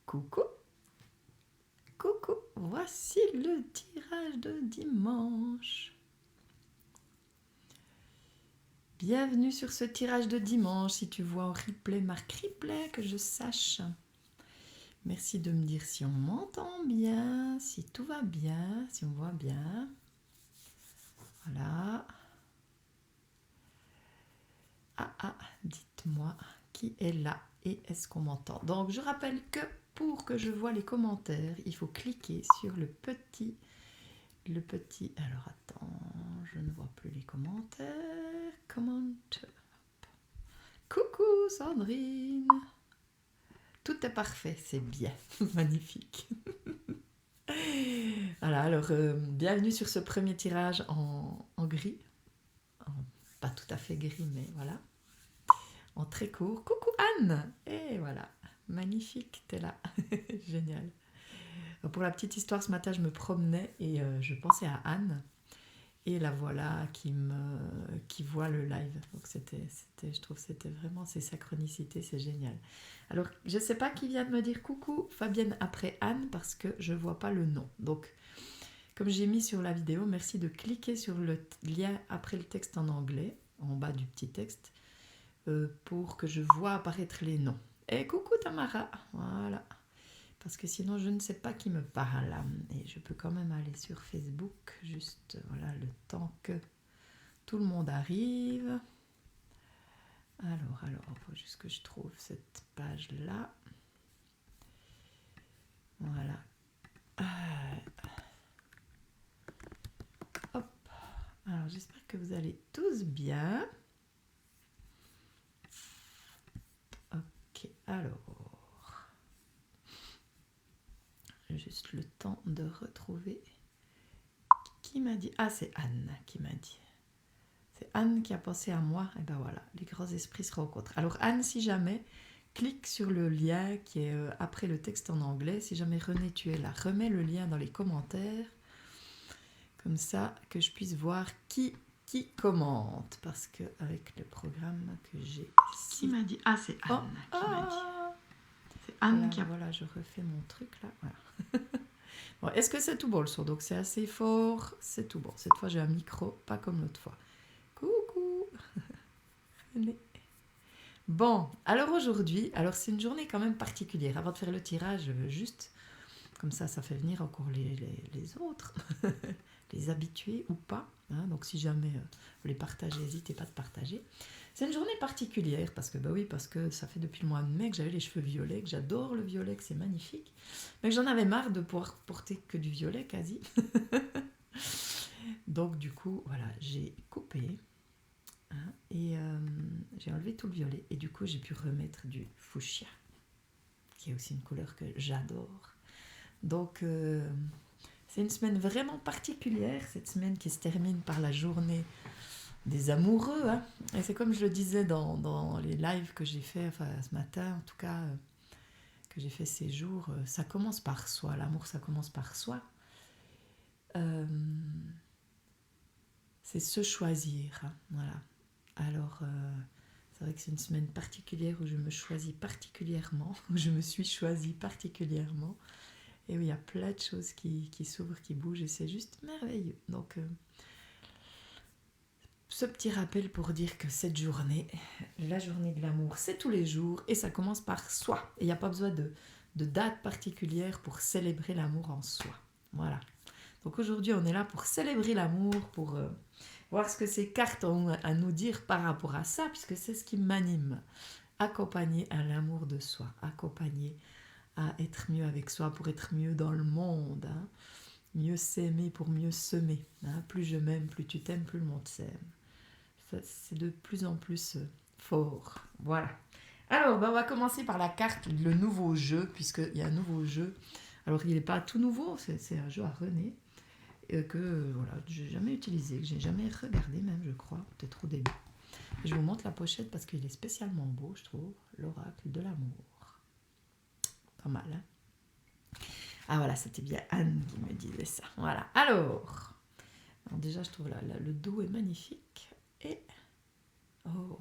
Coucou, coucou, voici le tirage de dimanche. Bienvenue sur ce tirage de dimanche. Si tu vois en replay, marque replay, que je sache. Merci de me dire si on m'entend bien, si tout va bien, si on voit bien. Voilà. Dites-moi qui est là et est-ce qu'on m'entend. Donc, je rappelle que pour que je vois les commentaires, il faut cliquer sur le petit... Alors, attends, je ne vois plus les commentaires. Comment... Coucou Sandrine. Tout est parfait, c'est bien, magnifique. Voilà, alors bienvenue sur ce premier tirage en gris. Pas tout à fait gris, mais voilà. En très court. Coucou Anne. Et voilà, magnifique, t'es là. Génial. Pour la petite histoire, ce matin, je me promenais et je pensais à Anne. Et la voilà qui voit le live. Donc je trouve que c'était vraiment ces synchronicités, c'est génial. Alors, je ne sais pas qui vient de me dire coucou Fabienne après Anne parce que je ne vois pas le nom. Donc, comme j'ai mis sur la vidéo, merci de cliquer sur le lien après le texte en anglais, en bas du petit texte, pour que je vois apparaître les noms. Et coucou Tamara, voilà. Parce que sinon, je ne sais pas qui me parle. Et je peux quand même aller sur Facebook, juste voilà, le temps que tout le monde arrive. Alors, il faut juste que je trouve cette page-là. Voilà. Hop. Alors, j'espère que vous allez tous bien. Ok, alors... Juste le temps de retrouver qui m'a dit. Ah, c'est Anne qui m'a dit. C'est Anne qui a pensé à moi. Et ben voilà, les grands esprits se rencontrent. Alors Anne, si jamais, clique sur le lien qui est après le texte en anglais. Si jamais René, tu es là, remets le lien dans les commentaires. Comme ça, que je puisse voir qui commente. Parce que avec le programme que j'ai ici... Qui m'a dit? Ah, c'est Anne qui m'a dit. C'est Anne voilà, qui a... Voilà, je refais mon truc là. Voilà. Bon, est-ce que c'est tout bon le son? Donc c'est assez fort, c'est tout bon. Cette fois j'ai un micro, pas comme l'autre fois. Coucou. Bon, alors aujourd'hui, c'est une journée quand même particulière. Avant de faire le tirage, je veux juste, comme ça fait venir encore les autres, les habitués ou pas. Hein, donc si jamais vous les partagez, n'hésitez pas de partager. C'est une journée particulière parce que ça fait depuis le mois de mai que j'avais les cheveux violets, que j'adore le violet, que c'est magnifique, mais que j'en avais marre de pouvoir porter que du violet quasi. Donc du coup, voilà, j'ai coupé et j'ai enlevé tout le violet et du coup j'ai pu remettre du fuchsia, qui est aussi une couleur que j'adore. Donc c'est une semaine vraiment particulière, cette semaine qui se termine par la journée des amoureux, hein. Et c'est comme je le disais dans les lives que j'ai fait, enfin ce matin en tout cas, que j'ai fait ces jours, ça commence par soi, l'amour ça commence par soi. C'est se choisir, hein, voilà. Alors c'est vrai que c'est une semaine particulière où je me choisis particulièrement, où je me suis choisie particulièrement, et où il y a plein de choses qui s'ouvrent, qui bougent, et c'est juste merveilleux. Donc ce petit rappel pour dire que cette journée, la journée de l'amour, c'est tous les jours et ça commence par soi. Et il n'y a pas besoin de date particulière pour célébrer l'amour en soi. Voilà. Donc aujourd'hui, on est là pour célébrer l'amour, pour voir ce que ces cartes ont à nous dire par rapport à ça, puisque c'est ce qui m'anime. Accompagner à l'amour de soi, accompagner à être mieux avec soi pour être mieux dans le monde. Hein. Mieux s'aimer pour mieux semer. Hein. Plus je m'aime, plus tu t'aimes, plus le monde s'aime. C'est de plus en plus fort. Voilà. Alors, on va commencer par la carte, le nouveau jeu, puisqu'il y a un nouveau jeu. Alors, il n'est pas tout nouveau, c'est un jeu à René, que voilà, je n'ai jamais utilisé, que je n'ai jamais regardé même, je crois, peut-être au début. Je vous montre la pochette parce qu'il est spécialement beau, je trouve. L'oracle de l'amour. Pas mal, hein? Ah voilà, c'était bien Anne qui me disait ça. Voilà. Alors déjà, je trouve le dos est magnifique. Et oh,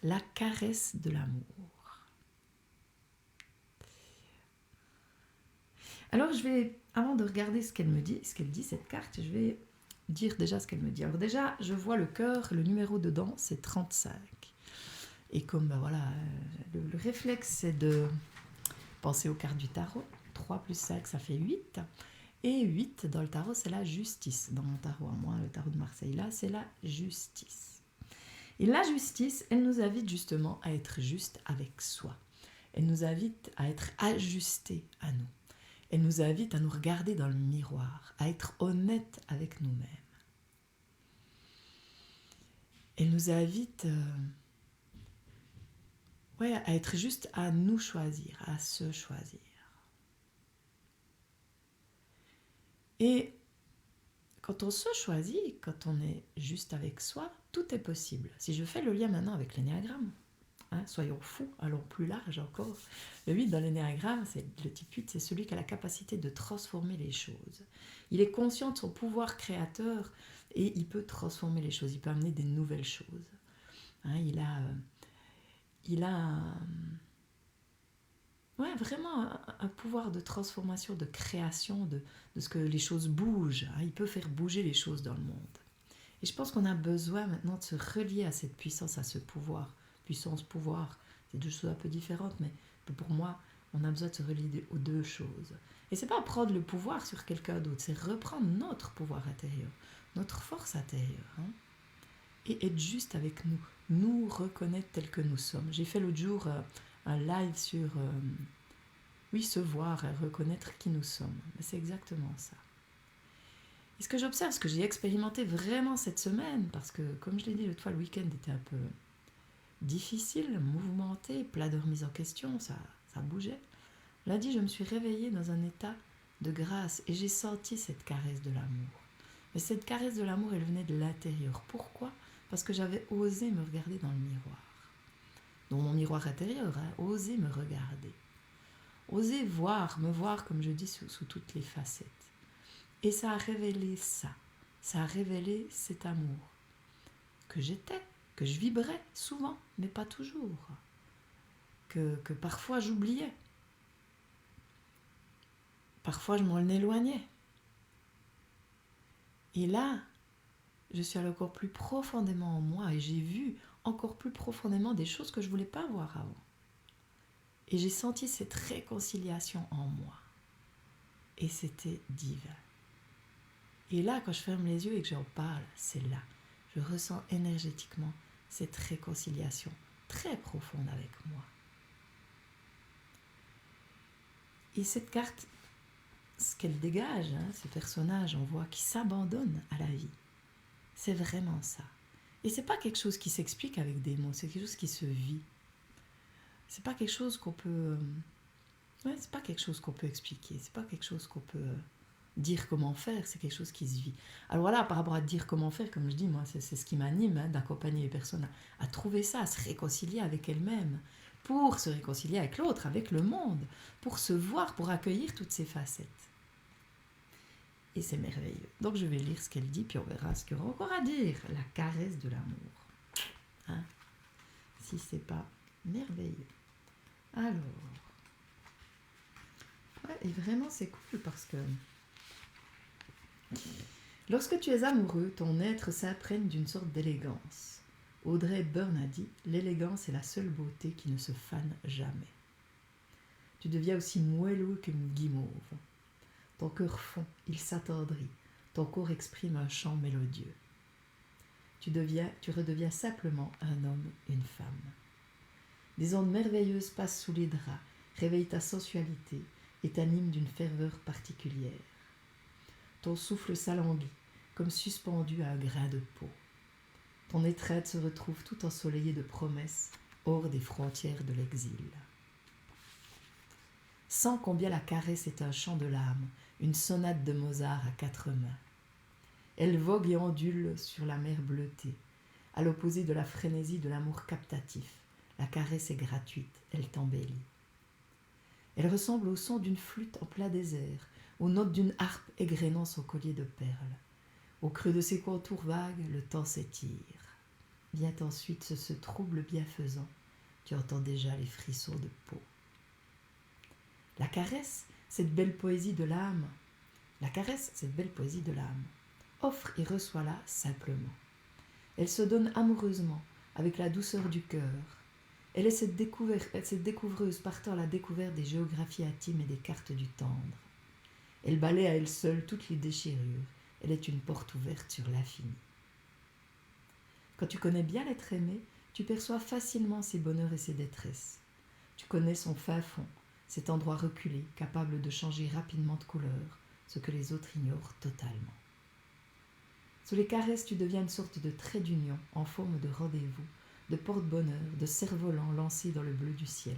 la caresse de l'amour. Alors je vais, avant de regarder ce qu'elle me dit, ce qu'elle dit cette carte, je vais dire déjà ce qu'elle me dit. Alors déjà, je vois le cœur, le numéro dedans, c'est 35. Et comme le réflexe, c'est de penser aux cartes du tarot. 3 plus 5, ça fait 8. Et 8, dans le tarot, c'est la justice. Dans mon tarot à moi, le tarot de Marseille, là, c'est la justice. Et la justice, elle nous invite justement à être juste avec soi. Elle nous invite à être ajustés à nous. Elle nous invite à nous regarder dans le miroir, à être honnête avec nous-mêmes. Elle nous invite à être juste à nous choisir, à se choisir. Et quand on se choisit, quand on est juste avec soi, tout est possible. Si je fais le lien maintenant avec l'énéagramme, soyons fous, allons plus large encore. Le 8 dans l'énéagramme, le type 8, c'est celui qui a la capacité de transformer les choses. Il est conscient de son pouvoir créateur et il peut transformer les choses, il peut amener des nouvelles choses. Il a vraiment un pouvoir de transformation, de création, de ce que les choses bougent. Il peut faire bouger les choses dans le monde. Et je pense qu'on a besoin maintenant de se relier à cette puissance, à ce pouvoir. Puissance, pouvoir, c'est deux choses un peu différentes, mais pour moi, on a besoin de se relier aux deux choses. Et c'est pas prendre le pouvoir sur quelqu'un d'autre, c'est reprendre notre pouvoir intérieur, notre force intérieure, et être juste avec nous, nous reconnaître tels que nous sommes. J'ai fait l'autre jour un live sur se voir et reconnaître qui nous sommes. Mais c'est exactement ça. Et ce que j'observe, ce que j'ai expérimenté vraiment cette semaine, parce que comme je l'ai dit l'autre fois, le week-end était un peu difficile, mouvementé, plat de remise en question, ça bougeait. Lundi, je me suis réveillée dans un état de grâce et j'ai senti cette caresse de l'amour. Mais cette caresse de l'amour, elle venait de l'intérieur. Pourquoi ? Parce que j'avais osé me regarder dans le miroir. Dans mon miroir intérieur, oser me regarder. Oser me voir, comme je dis, sous toutes les facettes. Et ça a révélé ça. Ça a révélé cet amour que j'étais, que je vibrais souvent, mais pas toujours. Que parfois j'oubliais. Parfois je m'en éloignais. Et là, je suis allée encore plus profondément en moi et j'ai vu encore plus profondément des choses que je ne voulais pas voir avant. Et j'ai senti cette réconciliation en moi. Et c'était divin. Et là, quand je ferme les yeux et que j'en parle, c'est là. Je ressens énergétiquement cette réconciliation très profonde avec moi. Et cette carte, ce qu'elle dégage, ce personnage, on voit, qui s'abandonne à la vie. C'est vraiment ça. Et c'est pas quelque chose qui s'explique avec des mots, c'est quelque chose qui se vit. C'est pas quelque chose qu'on peut... c'est pas quelque chose qu'on peut expliquer, c'est pas quelque chose qu'on peut dire comment faire, c'est quelque chose qui se vit. Alors voilà, par rapport à dire comment faire, comme je dis, moi, c'est ce qui m'anime, d'accompagner les personnes à trouver ça, à se réconcilier avec elles-mêmes, pour se réconcilier avec l'autre, avec le monde, pour se voir, pour accueillir toutes ces facettes. Et c'est merveilleux. Donc je vais lire ce qu'elle dit, puis on verra ce qu'il y aura encore à dire. La caresse de l'amour. Si c'est pas merveilleux. Alors, et vraiment c'est cool parce que lorsque tu es amoureux, ton être s'imprègne d'une sorte d'élégance. Audrey Hepburn a dit « L'élégance est la seule beauté qui ne se fane jamais. » Tu deviens aussi moelleux qu'une guimauve. Ton cœur fond, il s'attendrit. Ton corps exprime un chant mélodieux. Tu redeviens simplement un homme, une femme. Des ondes merveilleuses passent sous les draps, réveillent ta sensualité et t'animent d'une ferveur particulière. Ton souffle s'alanguit, comme suspendu à un grain de peau. Ton étreinte se retrouve tout ensoleillée de promesses, hors des frontières de l'exil. Sens combien la caresse est un chant de l'âme, une sonate de Mozart à 4 mains. Elle vogue et ondule sur la mer bleutée, à l'opposé de la frénésie de l'amour captatif. La caresse est gratuite, elle t'embellit. Elle ressemble au son d'une flûte en plein désert, aux notes d'une harpe égrénant son collier de perles. Au creux de ses contours vagues, le temps s'étire. vient ensuite ce trouble bienfaisant. Tu entends déjà les frissons de peau. La caresse, cette belle poésie de l'âme. La caresse, cette belle poésie de l'âme. Offre et reçois-la simplement. Elle se donne amoureusement, avec la douceur du cœur. Elle est cette découvreuse partant à la découverte des géographies intimes et des cartes du tendre. Elle balaie à elle seule toutes les déchirures. Elle est une porte ouverte sur l'infini. Quand tu connais bien l'être aimé, tu perçois facilement ses bonheurs et ses détresses. Tu connais son fin fond, cet endroit reculé, capable de changer rapidement de couleur, ce que les autres ignorent totalement. Sous les caresses, tu deviens une sorte de trait d'union en forme de rendez-vous, de porte-bonheur, de cerf-volant lancé dans le bleu du ciel.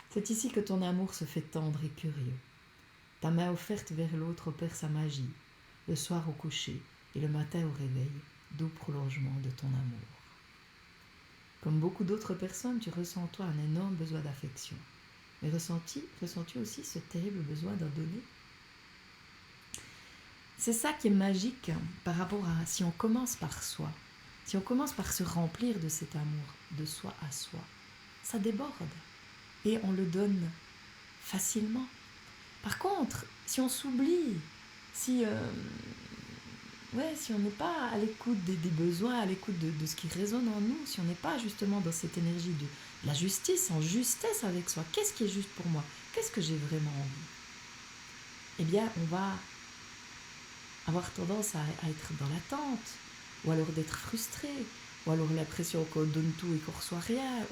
C'est ici que ton amour se fait tendre et curieux. Ta main offerte vers l'autre opère sa magie, le soir au coucher et le matin au réveil, doux prolongement de ton amour. Comme beaucoup d'autres personnes, tu ressens en toi un énorme besoin d'affection. Mais ressens-tu aussi ce terrible besoin d'en donner ? C'est ça qui est magique par rapport à si on commence par soi, si on commence par se remplir de cet amour, de soi à soi, ça déborde et on le donne facilement. Par contre, si on s'oublie, si on n'est pas à l'écoute des besoins, à l'écoute de ce qui résonne en nous, si on n'est pas justement dans cette énergie de la justice, en justesse avec soi, qu'est-ce qui est juste pour moi ? Qu'est-ce que j'ai vraiment envie ? Eh bien, on va avoir tendance à être dans l'attente, ou alors d'être frustré, ou alors l'impression qu'on donne tout et qu'on reçoit rien,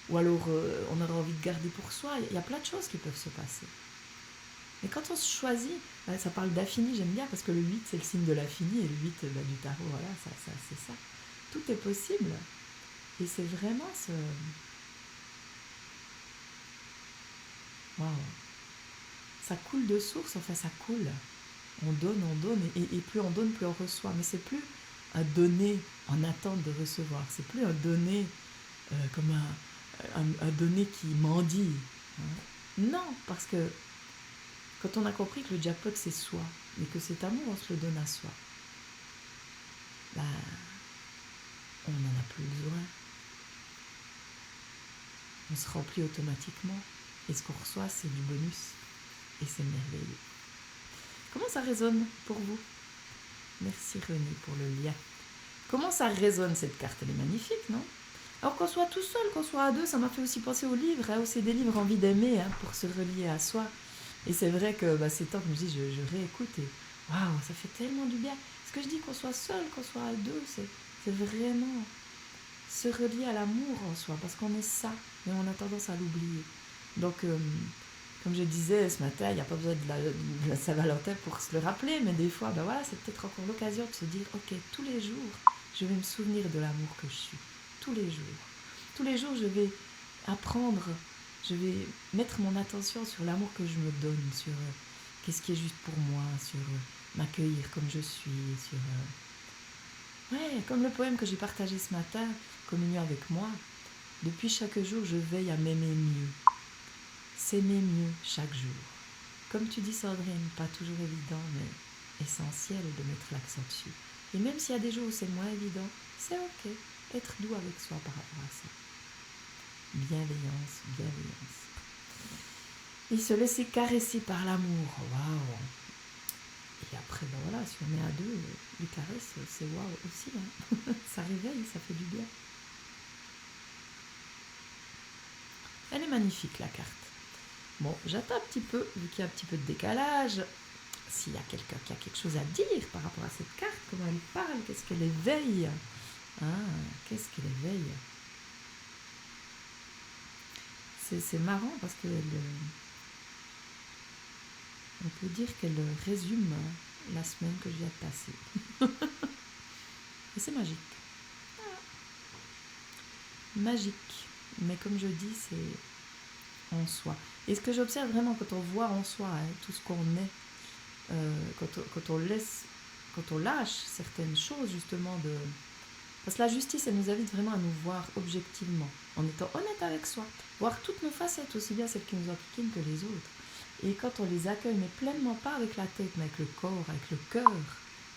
ou alors on aura envie de garder pour soi. Il y a plein de choses qui peuvent se passer. Mais quand on se choisit, ça parle d'infini, j'aime bien, parce que le 8, c'est le signe de l'infini, et le 8 du tarot, voilà, c'est ça. Tout est possible. Et c'est vraiment ce... Waouh. Ça coule de source, enfin ça coule. On donne, et plus on donne, plus on reçoit. Mais c'est plus un donner en attente de recevoir. C'est plus un donner comme un donner qui mendie. Non, parce que quand on a compris que le jackpot c'est soi, et que cet amour on se le donne à soi, on n'en a plus besoin. On se remplit automatiquement. Et ce qu'on reçoit, c'est du bonus. Et c'est merveilleux. Comment ça résonne pour vous ? Merci René pour le lien. Comment ça résonne cette carte ? Elle est magnifique, non ? Alors qu'on soit tout seul, qu'on soit à deux, ça m'a fait aussi penser aux livres, c'est des livres envie d'aimer, pour se relier à soi. Et c'est vrai que ces temps que je me dis, je réécoute et waouh, ça fait tellement du bien. Ce que je dis, qu'on soit seul, qu'on soit à deux, c'est vraiment se relier à l'amour en soi, parce qu'on est ça, mais on a tendance à l'oublier. Donc, comme je disais ce matin, il n'y a pas besoin de la Saint-Valentin pour se le rappeler, mais des fois, c'est peut-être encore l'occasion de se dire, ok, tous les jours, je vais me souvenir de l'amour que je suis. Tous les jours. Tous les jours, je vais apprendre, je vais mettre mon attention sur l'amour que je me donne, sur qu'est-ce qui est juste pour moi, sur m'accueillir comme je suis, sur... comme le poème que j'ai partagé ce matin, Communion avec moi. Depuis chaque jour, je veille à m'aimer mieux. S'aimer mieux chaque jour. Comme tu dis Sandrine, pas toujours évident, mais essentiel de mettre l'accent dessus. Et même s'il y a des jours où c'est moins évident, c'est ok. Être doux avec soi par rapport à ça. Bienveillance. Et se laisser caresser par l'amour. Waouh. Et après, si on est à deux, les caresses, c'est waouh aussi. Ça réveille, ça fait du bien. Elle est magnifique, la carte. Bon, j'attends un petit peu, vu qu'il y a un petit peu de décalage. S'il y a quelqu'un qui a quelque chose à dire par rapport à cette carte, comment elle parle, qu'est-ce qu'elle éveille ? Qu'est-ce qu'elle éveille ? C'est marrant parce que on peut dire qu'elle résume la semaine que je viens de passer. Et c'est magique. Magique. Mais comme je dis, c'est en soi. Et ce que j'observe vraiment quand on voit en soi tout ce qu'on est, quand on lâche certaines choses justement Parce que la justice, elle nous invite vraiment à nous voir objectivement, en étant honnête avec soi, voir toutes nos facettes, aussi bien celles qui nous impliquent que les autres. Et quand on les accueille, mais pleinement pas avec la tête, mais avec le corps, avec le cœur,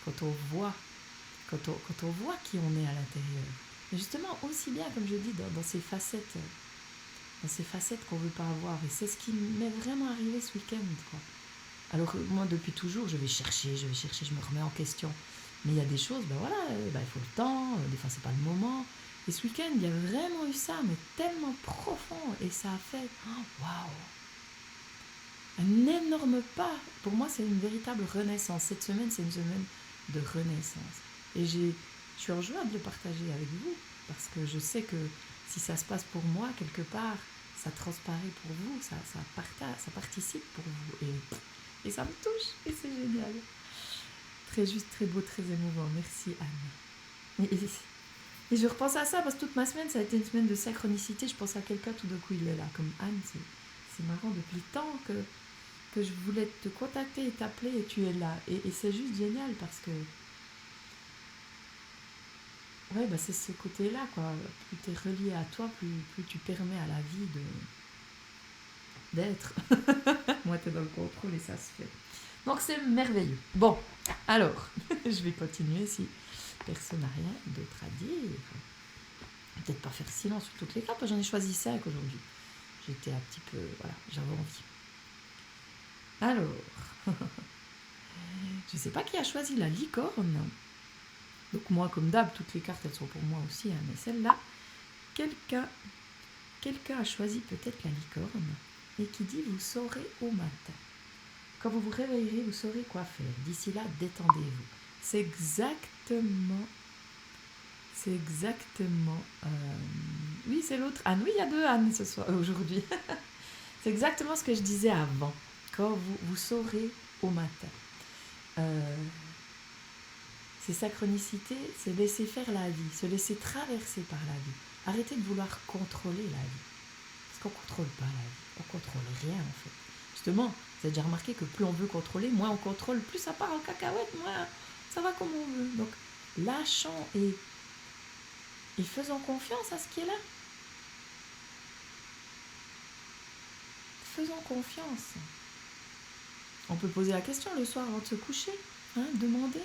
quand on voit quand on voit qui on est à l'intérieur. Mais justement, aussi bien, comme je dis, dans ces facettes qu'on ne veut pas avoir. Et c'est ce qui m'est vraiment arrivé ce week-end, quoi. Alors moi, depuis toujours, je vais chercher, je me remets en question. Mais il y a des choses, il faut le temps, des fois c'est pas le moment. Et ce week-end, il y a vraiment eu ça, mais tellement profond. Et ça a fait, waouh, un énorme pas. Pour moi, c'est une véritable renaissance. Cette semaine, c'est une semaine de renaissance. Et je suis en joie de le partager avec vous, parce que je sais que si ça se passe pour moi, quelque part, ça transparaît pour vous, ça participe pour vous. Et ça me touche, et c'est génial. Très juste, très beau, très émouvant. Merci Anne. Et je repense à ça, parce que toute ma semaine, ça a été une semaine de synchronicité. Je pense à quelqu'un, tout d'un coup, il est là. Comme Anne, c'est marrant, depuis le temps que je voulais te contacter et t'appeler, et tu es là. Et c'est juste génial, parce que c'est ce côté-là, quoi. Plus tu es relié à toi, plus tu permets à la vie d'être. Moi, tu es dans le contrôle et ça se fait. Donc, c'est merveilleux. Bon, alors, je vais continuer si personne n'a rien d'autre à dire. Peut-être pas faire silence sur toutes les cartes, j'en ai choisi 5 aujourd'hui. J'étais un petit peu... Voilà, j'avais envie. Alors, je ne sais pas qui a choisi la licorne. Donc moi, comme d'hab, toutes les cartes, elles sont pour moi aussi. Mais celle-là, quelqu'un a choisi peut-être la licorne et qui dit « Vous saurez au matin. Quand vous vous réveillerez, vous saurez quoi faire. D'ici là, détendez-vous. » C'est exactement... Oui, c'est l'autre Anne. Oui, il y a 2 Anne aujourd'hui. C'est exactement ce que je disais avant. Quand vous saurez au matin. Ces synchronicités, c'est laisser faire la vie, se laisser traverser par la vie. Arrêtez de vouloir contrôler la vie. Parce qu'on ne contrôle pas la vie. On ne contrôle rien, en fait. Justement, vous avez déjà remarqué que plus on veut contrôler, moins on contrôle, plus ça part en cacahuète, moins ça va comme on veut. Donc, lâchons et faisons confiance à ce qui est là. Faisons confiance. On peut poser la question le soir avant de se coucher. Demander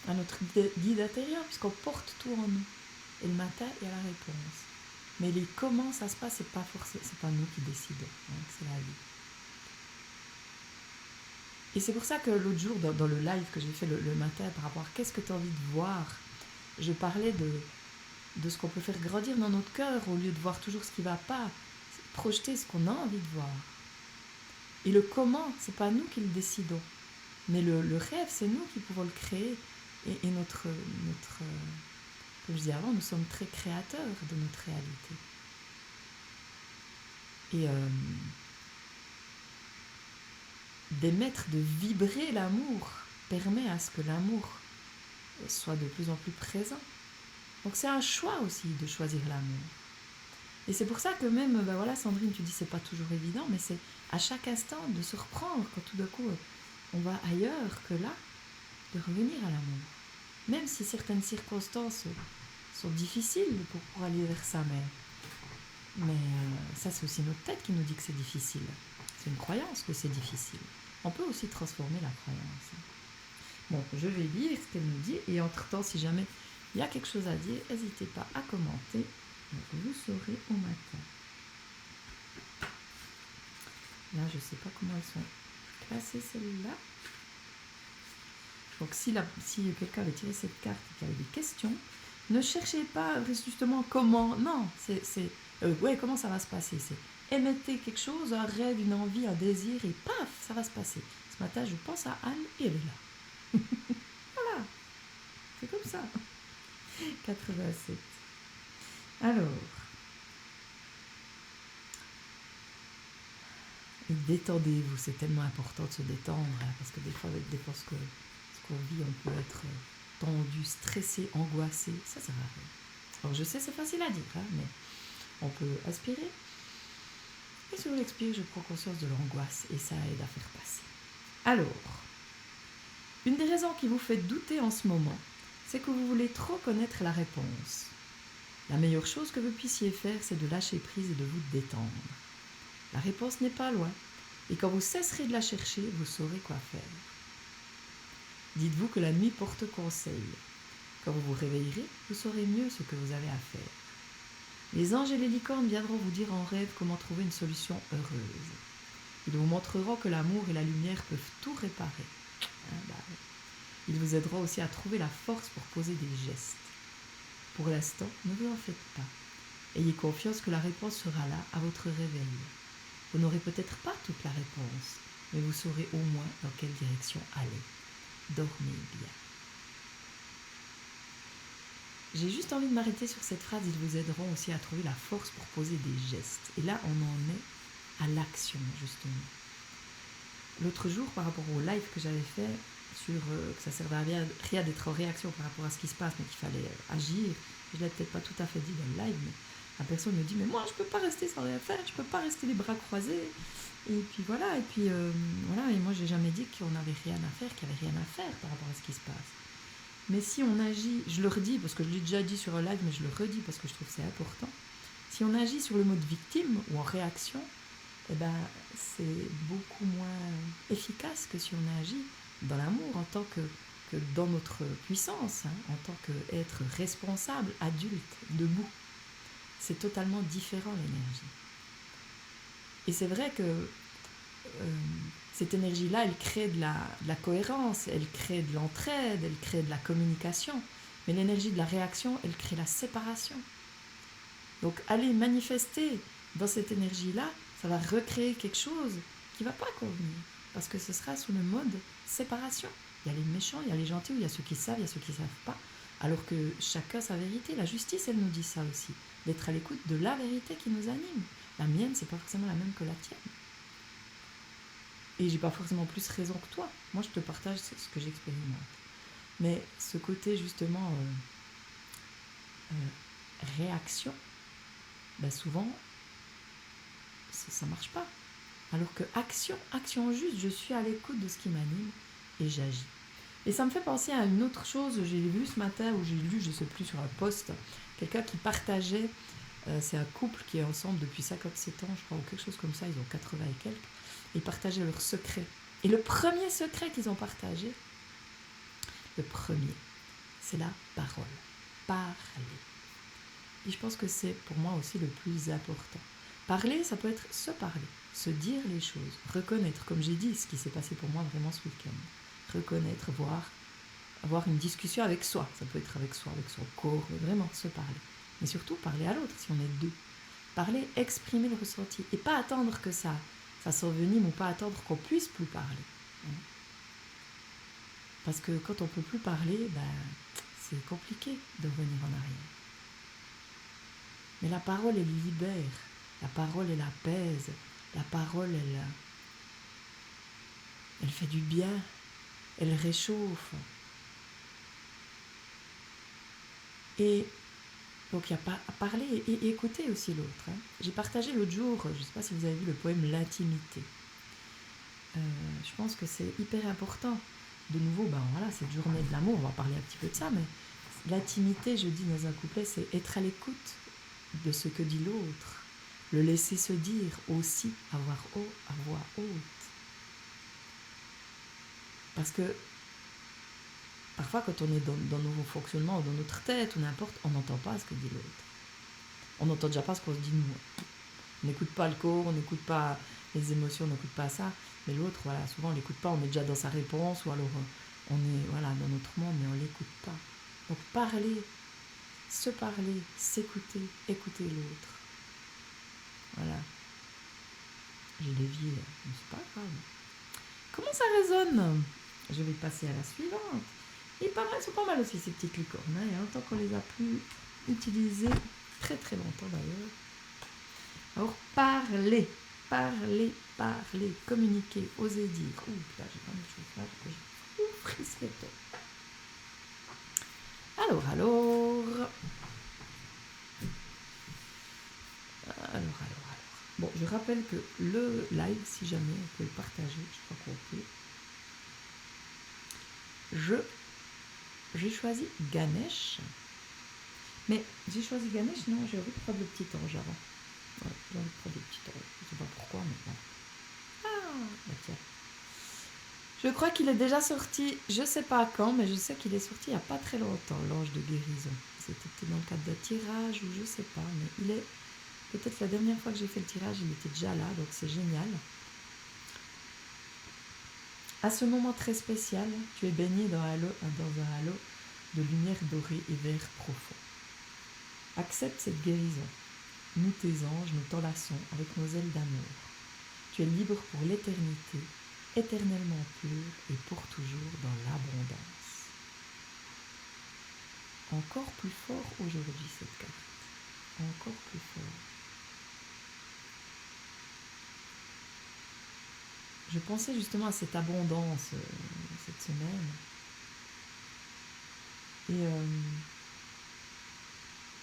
à notre guide intérieur, puisqu'on porte tout en nous. Et le matin, il y a la réponse. Mais comment ça se passe, c'est pas nous qui décidons. C'est la vie. Et c'est pour ça que l'autre jour, dans le live que j'ai fait le matin, par rapport à qu'est-ce que tu as envie de voir, je parlais de ce qu'on peut faire grandir dans notre cœur, au lieu de voir toujours ce qui ne va pas, projeter ce qu'on a envie de voir. Et le comment, c'est pas nous qui le décidons. Mais le rêve, c'est nous qui pouvons le créer. Et notre comme je disais avant, nous sommes très créateurs de notre réalité. Et d'émettre, de vibrer l'amour permet à ce que l'amour soit de plus en plus présent. Donc c'est un choix aussi de choisir l'amour. Et c'est pour ça que même, Sandrine, tu dis c'est pas toujours évident, mais c'est à chaque instant de se reprendre quand tout d'un coup on va ailleurs que là, de revenir à l'amour. Même si certaines circonstances sont difficiles pour aller vers ça, mais ça c'est aussi notre tête qui nous dit que c'est difficile. C'est une croyance que c'est difficile. On peut aussi transformer la croyance. Bon, je vais lire ce qu'elle nous dit, et entre-temps, si jamais il y a quelque chose à dire, n'hésitez pas à commenter. Donc, vous saurez au matin. Là, je ne sais pas comment elles sont classées, celles-là. Donc, si quelqu'un avait tiré cette carte et qu'il y avait des questions, ne cherchez pas justement comment. Non, comment ça va se passer. C'est émettez quelque chose, un rêve, une envie, un désir, et paf, ça va se passer. Ce matin, je pense à Anne et elle est là. Voilà, c'est comme ça. 87. Alors, détendez-vous, c'est tellement important de se détendre, parce que des fois, avec ce qu'on vit, on peut être tendu, stressé, angoissé, ça sert à rien. Alors je sais, c'est facile à dire, mais on peut aspirer. Et sur l'expire, je prends conscience de l'angoisse, et ça aide à faire passer. Alors, une des raisons qui vous fait douter en ce moment, c'est que vous voulez trop connaître la réponse. La meilleure chose que vous puissiez faire, c'est de lâcher prise et de vous détendre. La réponse n'est pas loin, et quand vous cesserez de la chercher, vous saurez quoi faire. Dites-vous que la nuit porte conseil. Quand vous vous réveillerez, vous saurez mieux ce que vous avez à faire. Les anges et les licornes viendront vous dire en rêve comment trouver une solution heureuse. Ils vous montreront que l'amour et la lumière peuvent tout réparer. Ils vous aideront aussi à trouver la force pour poser des gestes. Pour l'instant, ne vous en faites pas. Ayez confiance que la réponse sera là à votre réveil. Vous n'aurez peut-être pas toute la réponse, mais vous saurez au moins dans quelle direction aller. Dormez bien. J'ai juste envie de m'arrêter sur cette phrase. Ils vous aideront aussi à trouver la force pour poser des gestes. Et là, on en est à l'action, justement. L'autre jour, par rapport au live que j'avais fait, sur que ça servait à rien d'être en réaction par rapport à ce qui se passe, mais qu'il fallait agir, je ne l'ai peut-être pas tout à fait dit dans le live, mais la personne me dit, mais moi, je ne peux pas rester sans rien faire, je ne peux pas rester les bras croisés. Et puis voilà, et moi, je n'ai jamais dit qu'on n'avait rien à faire, qu'il n'y avait rien à faire par rapport à ce qui se passe. Mais si on agit, je le redis, parce que je l'ai déjà dit sur un live, mais je le redis parce que je trouve que c'est important, si on agit sur le mode victime ou en réaction, eh ben, c'est beaucoup moins efficace que si on agit dans l'amour en tant que dans notre puissance, en tant qu'être responsable, adulte, debout. C'est totalement différent l'énergie. Et c'est vrai que cette énergie-là, elle crée de la cohérence, elle crée de l'entraide, elle crée de la communication. Mais l'énergie de la réaction, elle crée la séparation. Donc aller manifester dans cette énergie-là, ça va recréer quelque chose qui ne va pas convenir. Parce que ce sera sous le mode séparation. Il y a les méchants, il y a les gentils, il y a ceux qui savent, il y a ceux qui ne savent pas. Alors que chacun sa vérité. La justice, elle nous dit ça aussi. D'être à l'écoute de la vérité qui nous anime. La mienne, c'est pas forcément la même que la tienne. Et j'ai pas forcément plus raison que toi. Moi, je te partage ce que j'expérimente. Mais ce côté, justement, réaction, ben souvent, ça marche pas. Alors que action juste, je suis à l'écoute de ce qui m'anime et j'agis. Et ça me fait penser à une autre chose, j'ai vu ce matin, ou j'ai lu, je ne sais plus, sur un post, quelqu'un qui partageait, c'est un couple qui est ensemble depuis 57 ans, je crois, ou quelque chose comme ça, ils ont 80 et quelques, et ils partageaient leurs secrets. Et le premier secret qu'ils ont partagé, le premier, c'est la parole. Parler. Et je pense que c'est pour moi aussi le plus important. Parler, ça peut être se parler, se dire les choses, reconnaître, comme j'ai dit, ce qui s'est passé pour moi vraiment ce week-end. Reconnaître, avoir une discussion avec soi. Ça peut être avec soi, avec son corps, mais vraiment se parler. Mais surtout parler à l'autre si on est deux. Parler, exprimer le ressenti. Et pas attendre que ça s'envenime ou pas attendre qu'on puisse plus parler. Parce que quand on ne peut plus parler, c'est compliqué de revenir en arrière. Mais la parole, elle libère. La parole, elle apaise. La parole, elle fait du bien. Elle réchauffe. Et donc il y a pas à parler et écouter aussi l'autre. J'ai partagé l'autre jour, je ne sais pas si vous avez vu le poème L'intimité. Je pense que c'est hyper important. De nouveau, cette journée de l'amour, on va parler un petit peu de ça, mais l'intimité, je dis dans un couplet, c'est être à l'écoute de ce que dit l'autre. Le laisser se dire aussi à voix haute. Parce que parfois, quand on est dans nos fonctionnements, dans notre tête ou n'importe, on n'entend pas ce que dit l'autre. On n'entend déjà pas ce qu'on se dit nous. On n'écoute pas le corps, on n'écoute pas les émotions, on n'écoute pas ça. Mais l'autre, souvent on ne l'écoute pas, on est déjà dans sa réponse, ou alors on est dans notre monde, mais on ne l'écoute pas. Donc parler, se parler, s'écouter, écouter l'autre. Voilà. J'ai dévié, mais c'est pas grave. Comment ça résonne ? Je vais passer à la suivante. Et elles sont pas mal aussi ces petites licornes. Il y a longtemps qu'on les a plus utilisées, très très longtemps d'ailleurs. Alors parler, communiquer, oser dire. Ouh, là j'ai pas mal de choses là, je frise les têtes. Alors. Bon, je rappelle que le live, si jamais on peut le partager, je crois qu'on peut. J'ai choisi Ganesh. Mais j'ai choisi Ganesh, non, j'ai envie de prendre le petit ange avant. Ouais, j'ai envie de prendre le petit ange. Je ne sais pas pourquoi, mais bon. Ah, tiens. Je crois qu'il est déjà sorti, je sais pas quand, mais je sais qu'il est sorti il n'y a pas très longtemps, l'ange de guérison. C'était dans le cadre d'un tirage ou je sais pas, mais il est peut-être la dernière fois que j'ai fait le tirage, il était déjà là, donc c'est génial. À ce moment très spécial, tu es baigné dans un halo de lumière dorée et vert profond. Accepte cette guérison. Nous, tes anges, nous t'enlaçons avec nos ailes d'amour. Tu es libre pour l'éternité, éternellement pur et pour toujours dans l'abondance. Encore plus fort aujourd'hui cette carte. Encore plus fort. Je pensais justement à cette abondance cette semaine. Et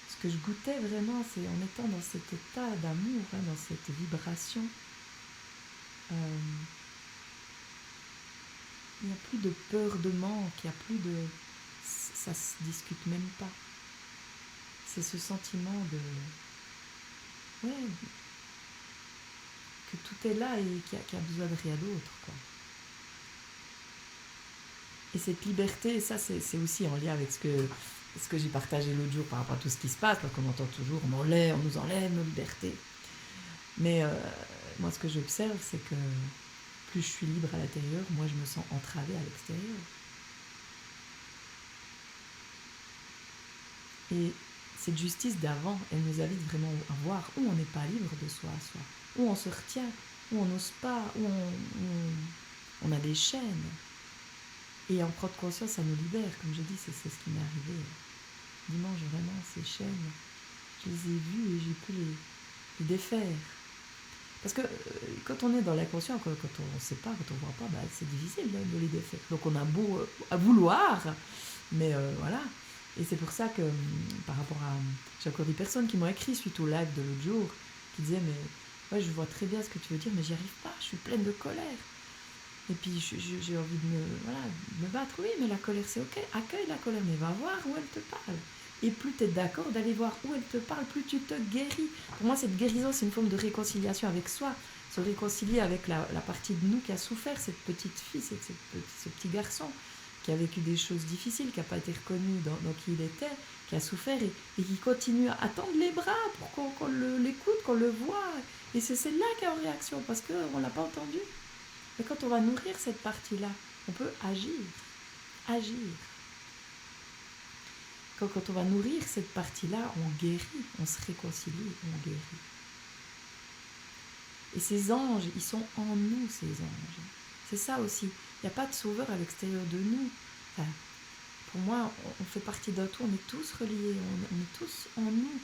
ce que je goûtais vraiment, c'est en étant dans cet état d'amour, dans cette vibration, il n'y a plus de peur de manque, il n'y a plus de... Ça se discute même pas. C'est ce sentiment de... Ouais, que tout est là et qu'il n'y a besoin de rien d'autre, quoi. Et cette liberté, ça c'est aussi en lien avec ce que j'ai partagé l'autre jour par rapport à tout ce qui se passe, qu'on entend toujours, on nous enlève nos libertés. Mais moi ce que j'observe, c'est que plus je suis libre à l'intérieur, moi je me sens entravée à l'extérieur. Et cette justice d'avant, elle nous invite vraiment à voir où on n'est pas libre de soi à soi, où on se retient, où on n'ose pas, où on a des chaînes. Et en prendre conscience, ça nous libère. Comme je dis, c'est ce qui m'est arrivé dimanche, vraiment, ces chaînes. Je les ai vues et j'ai pu les défaire. Parce que quand on est dans l'inconscient, quand on ne sait pas, quand on ne voit pas, c'est difficile de les défaire. Donc on a beau à vouloir, mais voilà. Et c'est pour ça que, par rapport à... J'ai encore des personnes qui m'ont écrit suite au live de l'autre jour, qui disaient, mais ouais, je vois très bien ce que tu veux dire, mais j'y arrive pas, je suis pleine de colère. Et puis j'ai envie de me battre. Oui, mais la colère, c'est ok. Accueille la colère, mais va voir où elle te parle. Et plus tu es d'accord d'aller voir où elle te parle, plus tu te guéris. Pour moi, cette guérison, c'est une forme de réconciliation avec soi. Se réconcilier avec la partie de nous qui a souffert, cette petite fille, ce petit garçon qui a vécu des choses difficiles, qui n'a pas été reconnu dans qui il était, qui a souffert et qui continue à tendre les bras pour qu'on l'écoute, qu'on le voit. Et c'est celle-là qui est en réaction parce qu'on ne l'a pas entendu. Mais quand on va nourrir cette partie-là, on peut agir. Quand on va nourrir cette partie-là, on guérit, on se réconcilie, on guérit. Et ces anges, ils sont en nous, ces anges. C'est ça aussi. Il n'y a pas de sauveur à l'extérieur de nous. Enfin, pour moi, on fait partie d'un tout, on est tous reliés, on est tous en nous.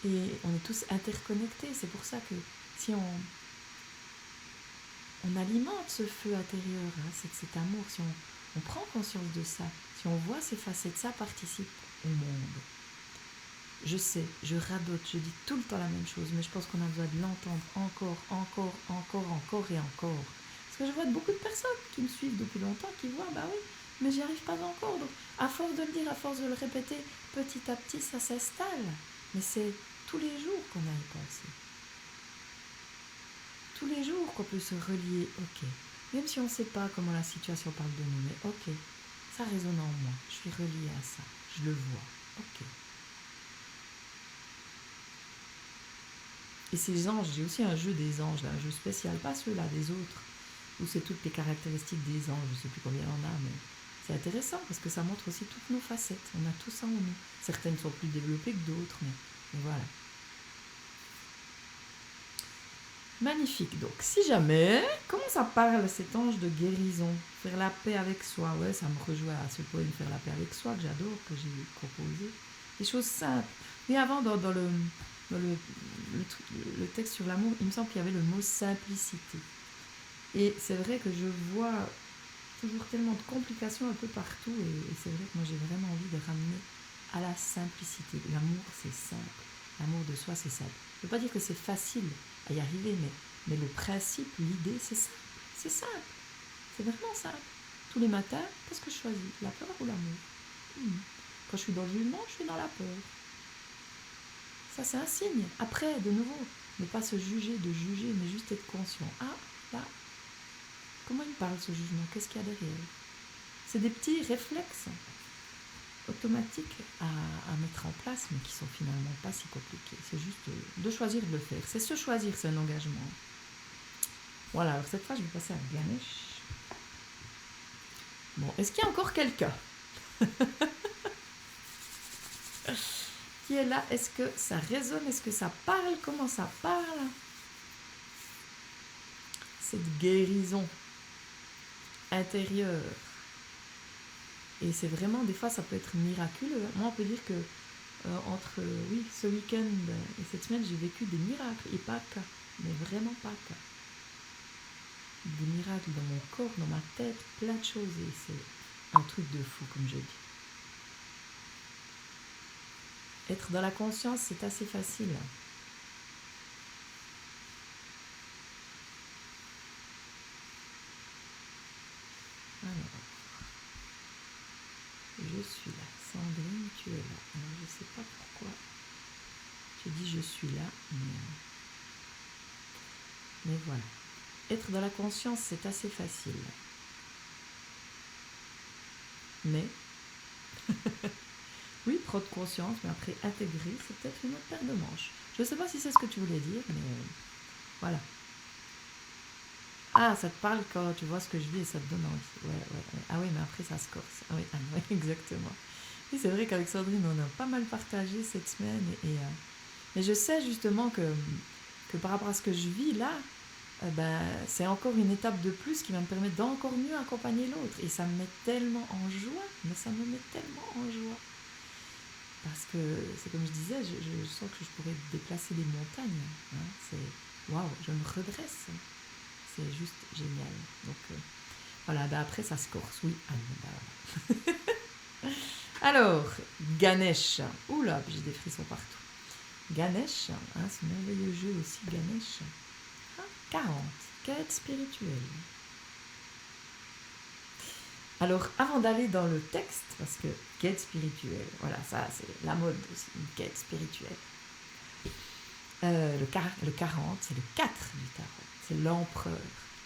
Et on est tous interconnectés. C'est pour ça que si on alimente ce feu intérieur, cet amour, si on prend conscience de ça, si on voit ces facettes, ça participe au monde. Je sais, je radote, je dis tout le temps la même chose, mais je pense qu'on a besoin de l'entendre encore et encore. Parce que je vois beaucoup de personnes qui me suivent depuis longtemps, qui voient, bah oui, mais j'y arrive pas encore. Donc, à force de le dire, à force de le répéter, petit à petit, ça s'installe. Mais c'est tous les jours qu'on a y pensé. Tous les jours qu'on peut se relier, ok. Même si on ne sait pas comment la situation parle de nous, mais ok, ça résonne en moi, je suis reliée à ça, je le vois, ok. Et ces anges, j'ai aussi un jeu des anges, là, un jeu spécial, pas ceux-là, des autres, où c'est toutes les caractéristiques des anges, je ne sais plus combien il y en a, mais c'est intéressant parce que ça montre aussi toutes nos facettes, on a tout ça en nous. Certaines sont plus développées que d'autres, mais voilà. Magnifique. Donc, si jamais, comment ça parle cet ange de guérison? Faire la paix avec soi. Ouais, ça me rejoint à ce poème Faire la paix avec soi que j'adore, que j'ai composé. Des choses simples. Mais avant, dans le texte sur l'amour, il me semble qu'il y avait le mot simplicité. Et c'est vrai que je vois toujours tellement de complications un peu partout. Et c'est vrai que moi, j'ai vraiment envie de ramener à la simplicité. L'amour, c'est simple. L'amour de soi, c'est simple. Je ne veux pas dire que c'est facile à y arriver, mais le principe, l'idée, c'est simple. C'est simple. C'est vraiment simple. Tous les matins, qu'est-ce que je choisis? La peur ou l'amour? Quand je suis dans le jugement, je suis dans la peur. Ça, c'est un signe. Après, de nouveau, ne pas se juger, mais juste être conscient. Ah, là, Comment il parle ce jugement? Qu'est-ce qu'il y a derrière? C'est des petits réflexes automatiques à mettre en place, mais qui sont finalement pas si compliqués. C'est juste de choisir de le faire. C'est se choisir, c'est un engagement. Voilà, alors cette fois, je vais passer à Ganesh. Bon, est-ce qu'il y a encore quelqu'un qui est là? Est-ce que ça résonne? Est-ce que ça parle? Comment ça parle? Cette guérison intérieure. Et c'est vraiment, des fois, ça peut être miraculeux. Moi, on peut dire que entre ce week-end et cette semaine, j'ai vécu des miracles. Et pas qu'un, mais vraiment pas qu'un. Des miracles dans mon corps, dans ma tête, plein de choses. Et c'est un truc de fou, comme je dis. Être dans la conscience, c'est assez facile. Alors, je suis là. Sandrine, tu es là. Alors, je ne sais pas pourquoi tu dis je suis là, mais voilà. Être dans la conscience, c'est assez facile. Mais, oui, prendre conscience, mais après intégrer, c'est peut-être une autre paire de manches. Je ne sais pas si c'est ce que tu voulais dire, mais voilà. Ah, ça te parle quand tu vois ce que je dis et ça te donne envie. Ouais. Ah oui, mais après ça se corse. Ah oui, exactement. Oui, c'est vrai qu'avec Sandrine, on a pas mal partagé cette semaine. Mais je sais justement que par rapport à ce que je vis là, c'est encore une étape de plus qui va me permettre d'encore mieux accompagner l'autre. Et ça me met tellement en joie, mais ça me met tellement en joie. Parce que, c'est comme je disais, je sens que je pourrais déplacer des montagnes. Hein. C'est waouh, je me redresse. C'est juste génial. Donc voilà, après ça se corse, oui. Alors, Ganesh. Oula, j'ai des frissons partout. Ganesh, hein, ce merveilleux jeu aussi, Ganesh. 40, quête spirituelle. Alors, avant d'aller dans le texte, parce que quête spirituelle, voilà, ça c'est la mode aussi, une quête spirituelle. Le 40, c'est le 4 du tarot. C'est l'empereur.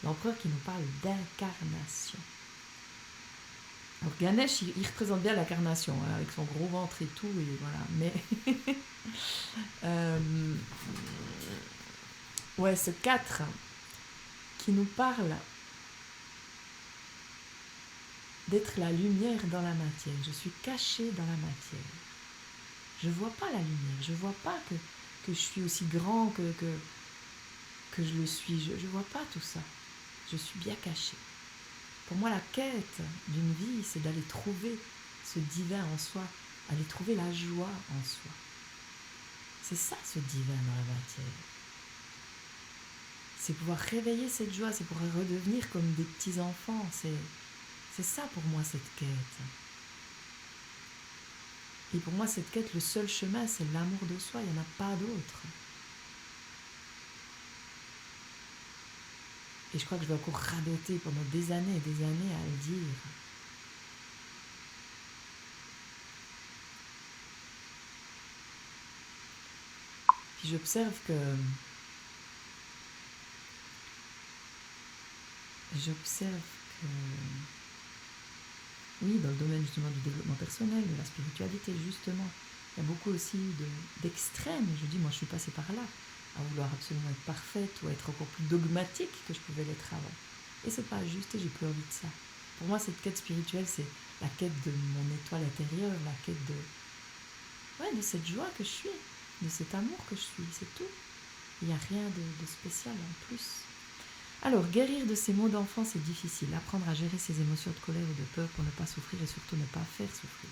L'empereur qui nous parle d'incarnation. Alors Ganesh, il représente bien l'incarnation, hein, avec son gros ventre et tout, et voilà. Mais ouais, ce 4 qui nous parle d'être la lumière dans la matière. Je suis cachée dans la matière. Je ne vois pas la lumière. Je ne vois pas que je suis aussi grand que je le suis. Je ne vois pas tout ça. Je suis bien cachée. Pour moi, la quête d'une vie, c'est d'aller trouver ce divin en soi, aller trouver la joie en soi. C'est ça, ce divin dans la matière. C'est pouvoir réveiller cette joie, c'est pouvoir redevenir comme des petits-enfants. C'est ça pour moi, cette quête. Et pour moi, cette quête, le seul chemin, c'est l'amour de soi, il n'y en a pas d'autre. Et je crois que je vais encore radoter pendant des années et des années à le dire. Puis j'observe que oui, dans le domaine justement du développement personnel, de la spiritualité justement, il y a beaucoup aussi d'extrêmes. Je dis, moi je suis passée par là, à vouloir absolument être parfaite ou être encore plus dogmatique que je pouvais l'être avant. Et c'est pas juste et j'ai plus envie de ça. Pour moi, cette quête spirituelle, c'est la quête de mon étoile intérieure, la quête de cette joie que je suis, de cet amour que je suis, c'est tout. Il n'y a rien de spécial en plus. Alors, guérir de ces maux d'enfant, c'est difficile. Apprendre à gérer ses émotions de colère ou de peur pour ne pas souffrir et surtout ne pas faire souffrir.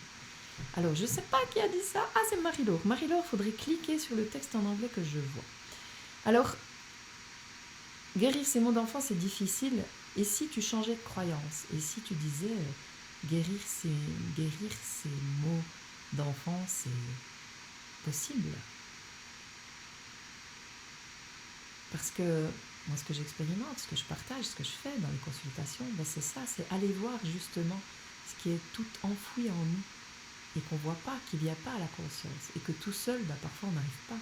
Alors, je ne sais pas qui a dit ça. Ah, c'est Marie-Laure. Marie-Laure, il faudrait cliquer sur le texte en anglais que je vois. Alors, guérir ces maux d'enfant, c'est difficile. Et si tu changeais de croyance? Et si tu disais guérir ces maux d'enfant, c'est possible? Parce que moi, ce que j'expérimente, ce que je partage, ce que je fais dans les consultations, c'est ça, c'est aller voir justement ce qui est tout enfoui en nous et qu'on ne voit pas, qu'il n'y a pas à la conscience et que tout seul, parfois on n'arrive pas.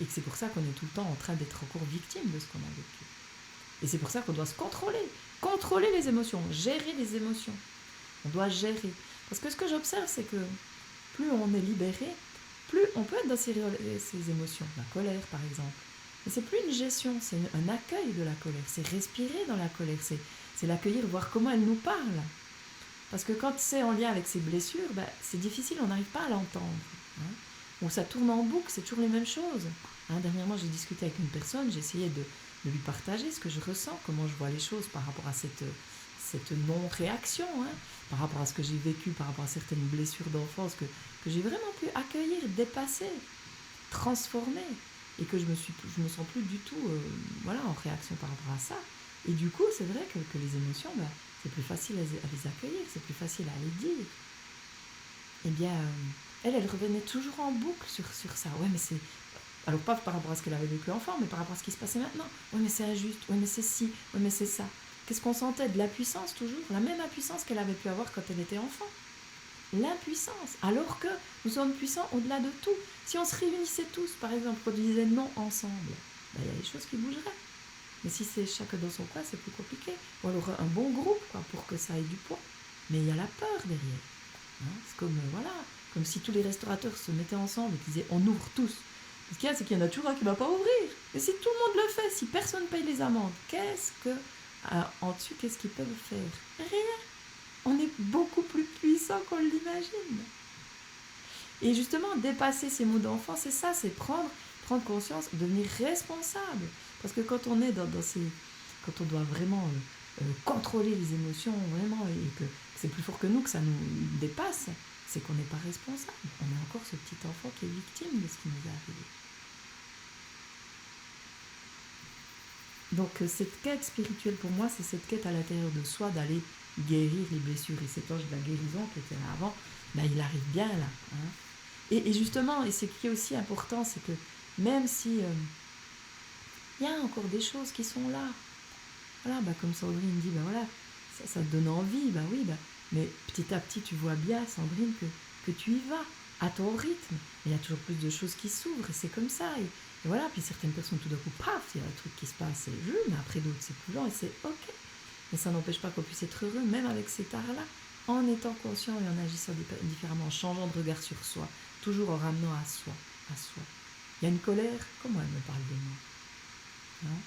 Et que c'est pour ça qu'on est tout le temps en train d'être encore victime de ce qu'on a vécu. Et c'est pour ça qu'on doit se contrôler. contrôler les émotions, gérer les émotions. On doit gérer. Parce que ce que j'observe, c'est que plus on est libéré, plus on peut être dans ces émotions. La colère, par exemple. Mais c'est plus une gestion, c'est un accueil de la colère. C'est respirer dans la colère, c'est l'accueillir, voir comment elle nous parle. Parce que quand c'est en lien avec ses blessures, c'est difficile, on n'arrive pas à l'entendre. Hein. Ou ça tourne en boucle, c'est toujours les mêmes choses. Hein, dernièrement, j'ai discuté avec une personne, j'ai essayé de lui partager ce que je ressens, comment je vois les choses par rapport à cette non-réaction, hein, par rapport à ce que j'ai vécu, par rapport à certaines blessures d'enfance que j'ai vraiment pu accueillir, dépasser, transformer, et que je me sens plus du tout en réaction par rapport à ça. Et du coup, c'est vrai que les émotions, c'est plus facile à les accueillir, c'est plus facile à les dire. Eh bien, elle revenait toujours en boucle sur ça. Ouais, mais c'est... Alors, pas par rapport à ce qu'elle avait vécu enfant, mais par rapport à ce qui se passait maintenant. Ouais, mais c'est injuste. Ouais, mais c'est ci. Ouais, mais c'est ça. Qu'est-ce qu'on sentait? De l'impuissance, toujours. La même impuissance qu'elle avait pu avoir quand elle était enfant. L'impuissance. Alors que nous sommes puissants au-delà de tout. Si on se réunissait tous, par exemple, qu'on disait non ensemble, il y a des choses qui bougeraient. Mais si c'est chacun dans son coin, c'est plus compliqué. Ou alors un bon groupe, pour que ça ait du poids. Mais il y a la peur derrière. Hein, c'est comme si tous les restaurateurs se mettaient ensemble et qu'ils disaient on ouvre tous. Ce qu'il y a, c'est qu'il y en a toujours un qui ne va pas ouvrir. Et si tout le monde le fait, si personne ne paye les amendes, en dessus, qu'est-ce qu'ils peuvent faire? Rien. On est beaucoup plus puissant qu'on l'imagine. Et justement, dépasser ces mots d'enfant, c'est ça, c'est prendre conscience, devenir responsable. Parce que quand on est quand on doit vraiment contrôler les émotions, vraiment, et que c'est plus fort que nous, que ça nous dépasse, c'est qu'on n'est pas responsable. On est encore ce petit enfant qui est victime de ce qui nous est arrivé. Donc cette quête spirituelle pour moi, c'est cette quête à l'intérieur de soi d'aller guérir les blessures. Et cet ange de la guérison qui était là avant, il arrive bien là. Hein. Et justement, et ce qui est aussi important, c'est que même si y a encore des choses qui sont là, voilà, comme Sandrine dit, ça te donne envie, oui, mais petit à petit tu vois bien, Sandrine, que tu y vas à ton rythme. Il y a toujours plus de choses qui s'ouvrent et c'est comme ça. Et voilà, puis certaines personnes tout d'un coup, paf, il y a un truc qui se passe, c'est jeu, mais après d'autres c'est plus lent et c'est ok. Mais ça n'empêche pas qu'on puisse être heureux, même avec cet art-là, en étant conscient et en agissant différemment, en changeant de regard sur soi, toujours en ramenant à soi. Il y a une colère, comment elle me parle de moi? Hein?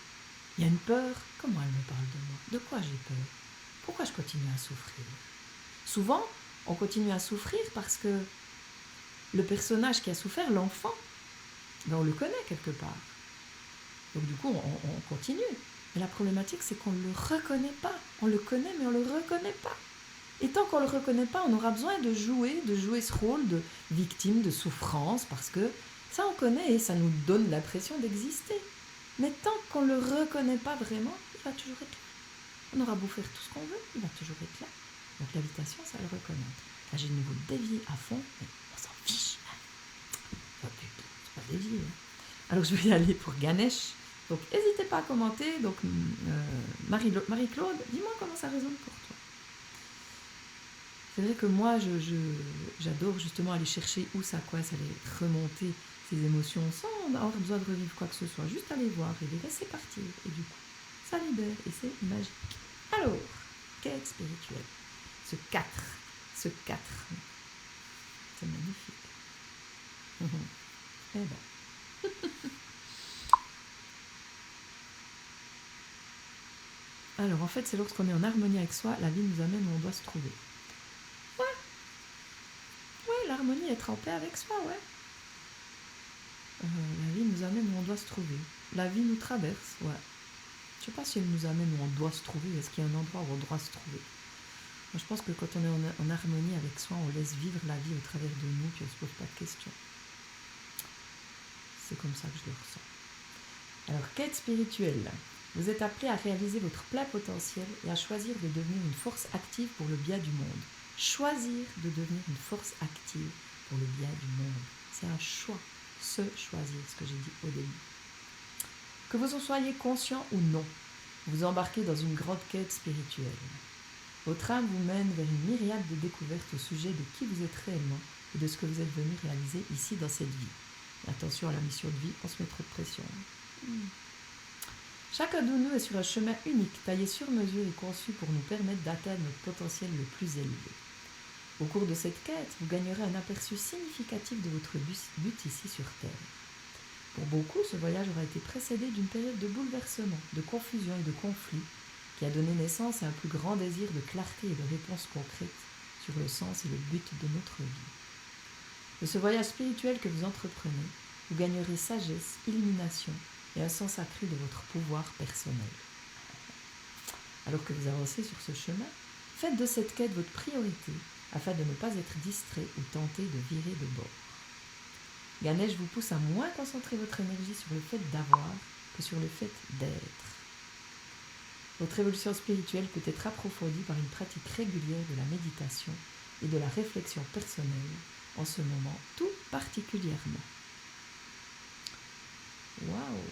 Il y a une peur, comment elle me parle de moi? De quoi j'ai peur? Pourquoi je continue à souffrir? Souvent, on continue à souffrir parce que le personnage qui a souffert, l'enfant, on le connaît quelque part. Donc du coup, on continue. Mais la problématique, c'est qu'on ne le reconnaît pas. On le connaît, mais on ne le reconnaît pas. Et tant qu'on ne le reconnaît pas, on aura besoin de jouer ce rôle de victime, de souffrance, parce que ça, on connaît et ça nous donne l'impression d'exister. Mais tant qu'on ne le reconnaît pas vraiment, il va toujours être là. On aura beau faire tout ce qu'on veut, il va toujours être là. Donc l'invitation, c'est à le reconnaître. Là, j'ai de nouveau dévié à fond, mais on s'en fiche. C'est pas dévié. Hein. Alors, je vais y aller pour Ganesh. Donc, n'hésitez pas à commenter. Donc, Marie-Claude, dis-moi comment ça résonne pour toi. C'est vrai que moi, j'adore justement aller chercher où ça coince, aller remonter ces émotions sans avoir besoin de revivre quoi que ce soit. Juste aller voir et les laisser partir. Et du coup, ça libère et c'est magique. Alors, quête spirituelle. Ce 4. C'est magnifique. Eh ben. Alors, en fait, c'est lorsqu'on est en harmonie avec soi, la vie nous amène où on doit se trouver. Ouais, l'harmonie, être en paix avec soi, ouais. La vie nous amène où on doit se trouver. La vie nous traverse, ouais. Je sais pas si elle nous amène où on doit se trouver. Est-ce qu'il y a un endroit où on doit se trouver? Moi, je pense que quand on est en harmonie avec soi, on laisse vivre la vie au travers de nous, puis on se pose pas de questions. C'est comme ça que je le ressens. Alors, quête spirituelle. Vous êtes appelé à réaliser votre plein potentiel et à choisir de devenir une force active pour le bien du monde. Choisir de devenir une force active pour le bien du monde. C'est un choix. Se choisir, ce que j'ai dit au début. Que vous en soyez conscient ou non, vous embarquez dans une grande quête spirituelle. Votre âme vous mène vers une myriade de découvertes au sujet de qui vous êtes réellement et de ce que vous êtes venu réaliser ici dans cette vie. Et attention à la mission de vie, on se met trop de pression. Chacun de nous est sur un chemin unique, taillé sur mesure et conçu pour nous permettre d'atteindre notre potentiel le plus élevé. Au cours de cette quête, vous gagnerez un aperçu significatif de votre but ici sur Terre. Pour beaucoup, ce voyage aura été précédé d'une période de bouleversement, de confusion et de conflit qui a donné naissance à un plus grand désir de clarté et de réponses concrètes sur le sens et le but de notre vie. De ce voyage spirituel que vous entreprenez, vous gagnerez sagesse, illumination et un sens accru de votre pouvoir personnel. Alors que vous avancez sur ce chemin, faites de cette quête votre priorité afin de ne pas être distrait ou tenté de virer de bord. Ganesh vous pousse à moins concentrer votre énergie sur le fait d'avoir que sur le fait d'être. Votre évolution spirituelle peut être approfondie par une pratique régulière de la méditation et de la réflexion personnelle, en ce moment tout particulièrement. Waouh!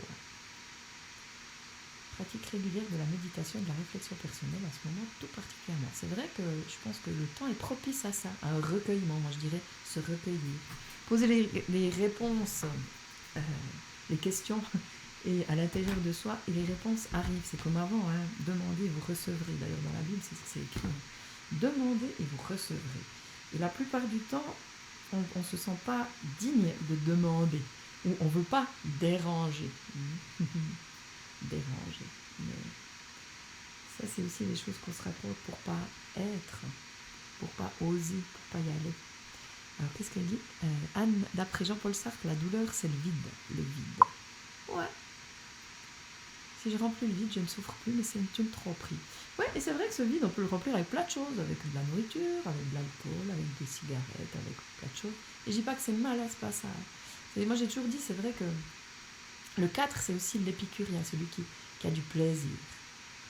Pratique régulière de la méditation et de la réflexion personnelle, en ce moment tout particulièrement. C'est vrai que je pense que le temps est propice à ça, à un recueillement, moi je dirais se recueillir. Poser les réponses, les questions et à l'intérieur de soi, et les réponses arrivent. C'est comme avant, hein. Demandez et vous recevrez. D'ailleurs, dans la Bible, c'est écrit. Demandez et vous recevrez. Et la plupart du temps, on ne se sent pas digne de demander, ou on ne veut pas déranger. Déranger. Mais ça, c'est aussi des choses qu'on se raconte pour ne pas être, pour ne pas oser, pour ne pas y aller. Alors, qu'est-ce qu'elle dit Anne, d'après Jean-Paul Sartre, la douleur, c'est le vide. Le vide. Ouais. Si je remplis le vide, je ne souffre plus, mais c'est une tromperie. Ouais, et c'est vrai que ce vide, on peut le remplir avec plein de choses, avec de la nourriture, avec de l'alcool, avec des cigarettes, avec plein de choses. Et je dis pas que c'est mal, hein, c'est pas ça. Et moi, j'ai toujours dit, c'est vrai que le 4, c'est aussi l'épicurien, celui qui a du plaisir.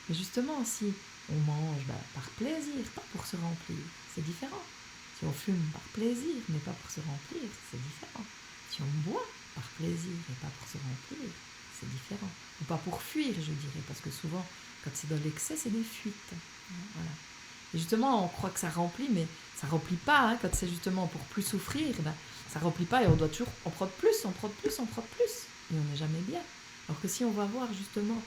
Mais justement, si on mange par plaisir, pas pour se remplir, c'est différent. Si on fume par plaisir, mais pas pour se remplir, c'est différent. Si on boit par plaisir et pas pour se remplir, c'est différent. Ou pas pour fuir, je dirais, parce que souvent, quand c'est dans l'excès, c'est des fuites. Voilà. Et justement, on croit que ça remplit, mais ça remplit pas. Hein, quand c'est justement pour plus souffrir, ça remplit pas et on doit toujours en prendre plus, en prendre plus, en prendre plus. Et on n'est jamais bien. Alors que si on va voir justement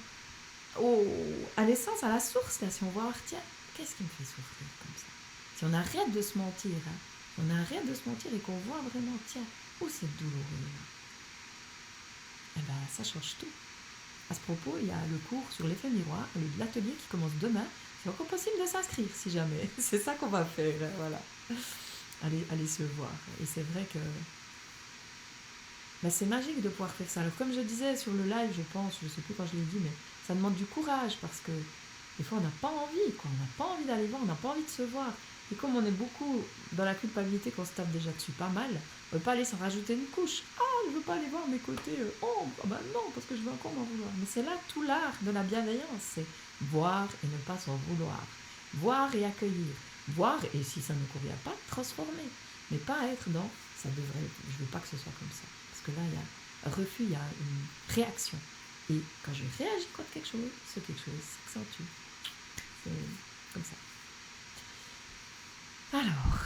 à l'essence, à la source, là, si on va voir, tiens, qu'est-ce qui me fait souffrir comme ça? Si on arrête de se mentir, hein, si on arrête de se mentir et qu'on voit vraiment, tiens, où c'est douloureux là, eh ben, ça change tout. À ce propos, il y a le cours sur l'effet miroir, l'atelier qui commence demain. C'est encore possible de s'inscrire si jamais. C'est ça qu'on va faire, voilà. Allez se voir. Et c'est vrai que c'est magique de pouvoir faire ça. Alors comme je disais sur le live, je pense, je ne sais plus quand je l'ai dit, mais ça demande du courage parce que des fois on n'a pas envie, quoi. On n'a pas envie d'aller voir, on n'a pas envie de se voir. Et comme on est beaucoup dans la culpabilité qu'on se tape déjà dessus pas mal, on ne veut pas aller s'en rajouter une couche. Ah, je ne veux pas aller voir mes côtés non, parce que je veux encore m'en vouloir. Mais c'est là tout l'art de la bienveillance, c'est voir et ne pas s'en vouloir. Voir et accueillir. Voir et si ça ne convient pas, transformer. Mais pas être dans ça devrait, je ne veux pas que ce soit comme ça. Parce que là, il y a un refus, il y a une réaction. Et quand je réagis contre quelque chose, ce quelque chose s'accentue. C'est comme ça. Alors,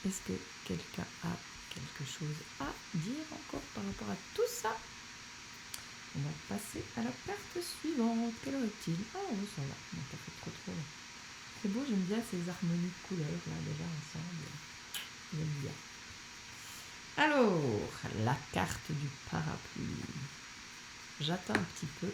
est-ce que quelqu'un a quelque chose à dire encore par rapport à tout ça? On va passer à la carte suivante. Quelle heure est-il? Ah oui, ça va, on n'a pas fait trop long. C'est beau, j'aime bien ces harmonies de couleurs là déjà ensemble. J'aime bien. Alors, la carte du parapluie. J'attends un petit peu.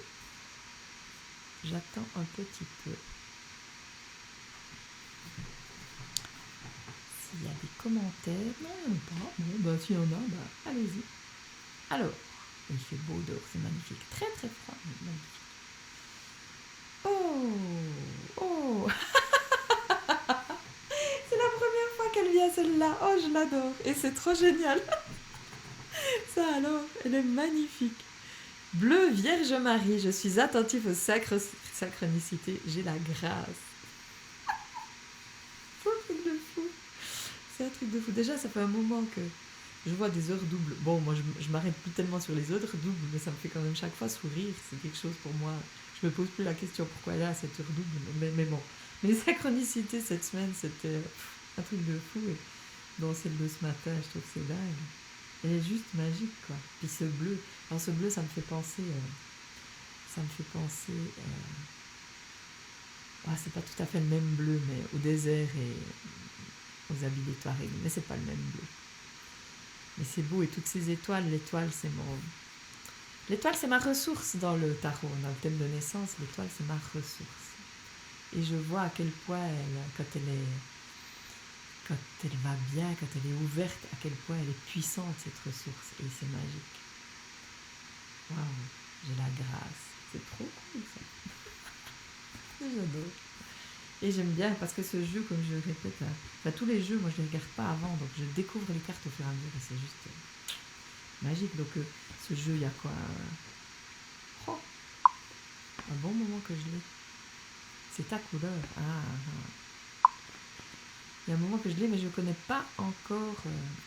S'il y a des commentaires. Non, il n'y en a pas. Bon, s'il y en a, allez-y. Alors, il fait beau dehors, c'est magnifique. Très très froid, mais magnifique. Oh c'est la première fois qu'elle vient celle-là. Oh, je l'adore. Et c'est trop génial. Ça alors, elle est magnifique. Bleu, Vierge Marie, je suis attentif aux synchronicités, j'ai la grâce. C'est un truc de fou. C'est un truc de fou. Déjà, ça fait un moment que je vois des heures doubles. Bon, moi, je m'arrête plus tellement sur les heures doubles, mais ça me fait quand même chaque fois sourire. C'est quelque chose pour moi. Je me pose plus la question pourquoi elle est à cette heure double. Mais bon. Mais les synchronicités cette semaine, c'était un truc de fou. Et dans celle de ce matin, je trouve que c'est dingue. Elle est juste magique, quoi. Puis ce bleu. Alors ce bleu, ça me fait penser... ça me fait penser... c'est pas tout à fait le même bleu, mais au désert et aux habits des Touaregs, mais c'est pas le même bleu. Mais c'est beau, et toutes ces étoiles, l'étoile c'est ma ressource dans le tarot, dans le thème de naissance, l'étoile c'est ma ressource. Et je vois à quel point quand elle va bien, quand elle est ouverte, à quel point elle est puissante cette ressource, et c'est magique. Waouh, j'ai la grâce, c'est trop cool ça. J'adore. Et j'aime bien parce que ce jeu, comme je le répète, tous les jeux, moi je ne les regarde pas avant, donc je découvre les cartes au fur et à mesure et c'est juste magique. Donc ce jeu, il y a quoi un bon moment que je l'ai. C'est ta couleur. Il y a un moment que je l'ai, mais je ne connais pas encore.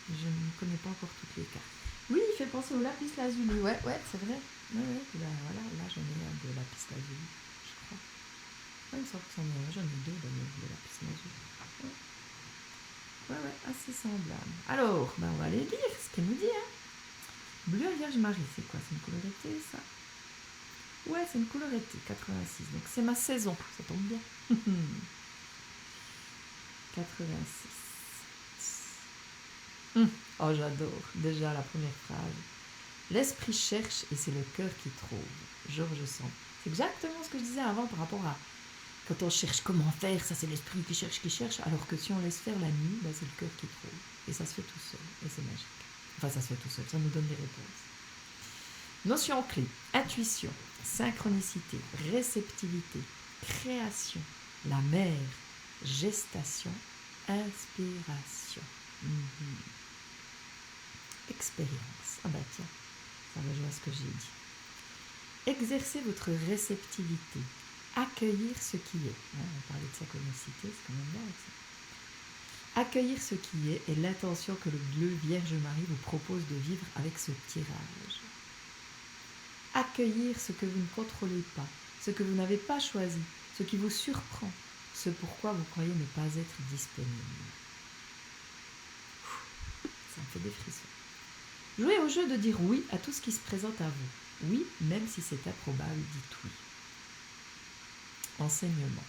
Je ne connais pas encore toutes les cartes. Oui, il fait penser au lapis lazuli. Ouais, c'est vrai. Ouais, voilà, là j'en ai un de lapis lazuli, je crois. Il me semble que j'en ai deux d'ailleurs de lapis lazuli. Ouais, assez semblable. Alors, on va aller lire ce qu'elle nous dit. Bleu Vierge Marie, c'est quoi? C'est une couleur été, ça? Ouais, c'est une couleur été, 86. Donc c'est ma saison, ça tombe bien. 86. Oh, j'adore. Déjà la première phrase. L'esprit cherche et c'est le cœur qui trouve. Georges Sand. C'est exactement ce que je disais avant par rapport à quand on cherche comment faire, ça c'est l'esprit qui cherche, alors que si on laisse faire la nuit, c'est le cœur qui trouve. Et ça se fait tout seul, et c'est magique. Enfin, ça se fait tout seul, ça nous donne des réponses. Notions clés, intuition, synchronicité, réceptivité, création, la mère, gestation, inspiration. Expérience. Ah bah tiens, ça rejoint ce que j'ai dit. Exercez votre réceptivité. Accueillir ce qui est. On parlait de synchronicité, c'est quand même bien ça. Accueillir ce qui est l'intention que le bleu Vierge Marie vous propose de vivre avec ce tirage. Accueillir ce que vous ne contrôlez pas, ce que vous n'avez pas choisi, ce qui vous surprend, ce pourquoi vous croyez ne pas être disponible. Ça me fait des frissons. Jouez au jeu de dire oui à tout ce qui se présente à vous. Oui, même si c'est improbable, dites oui. Enseignement.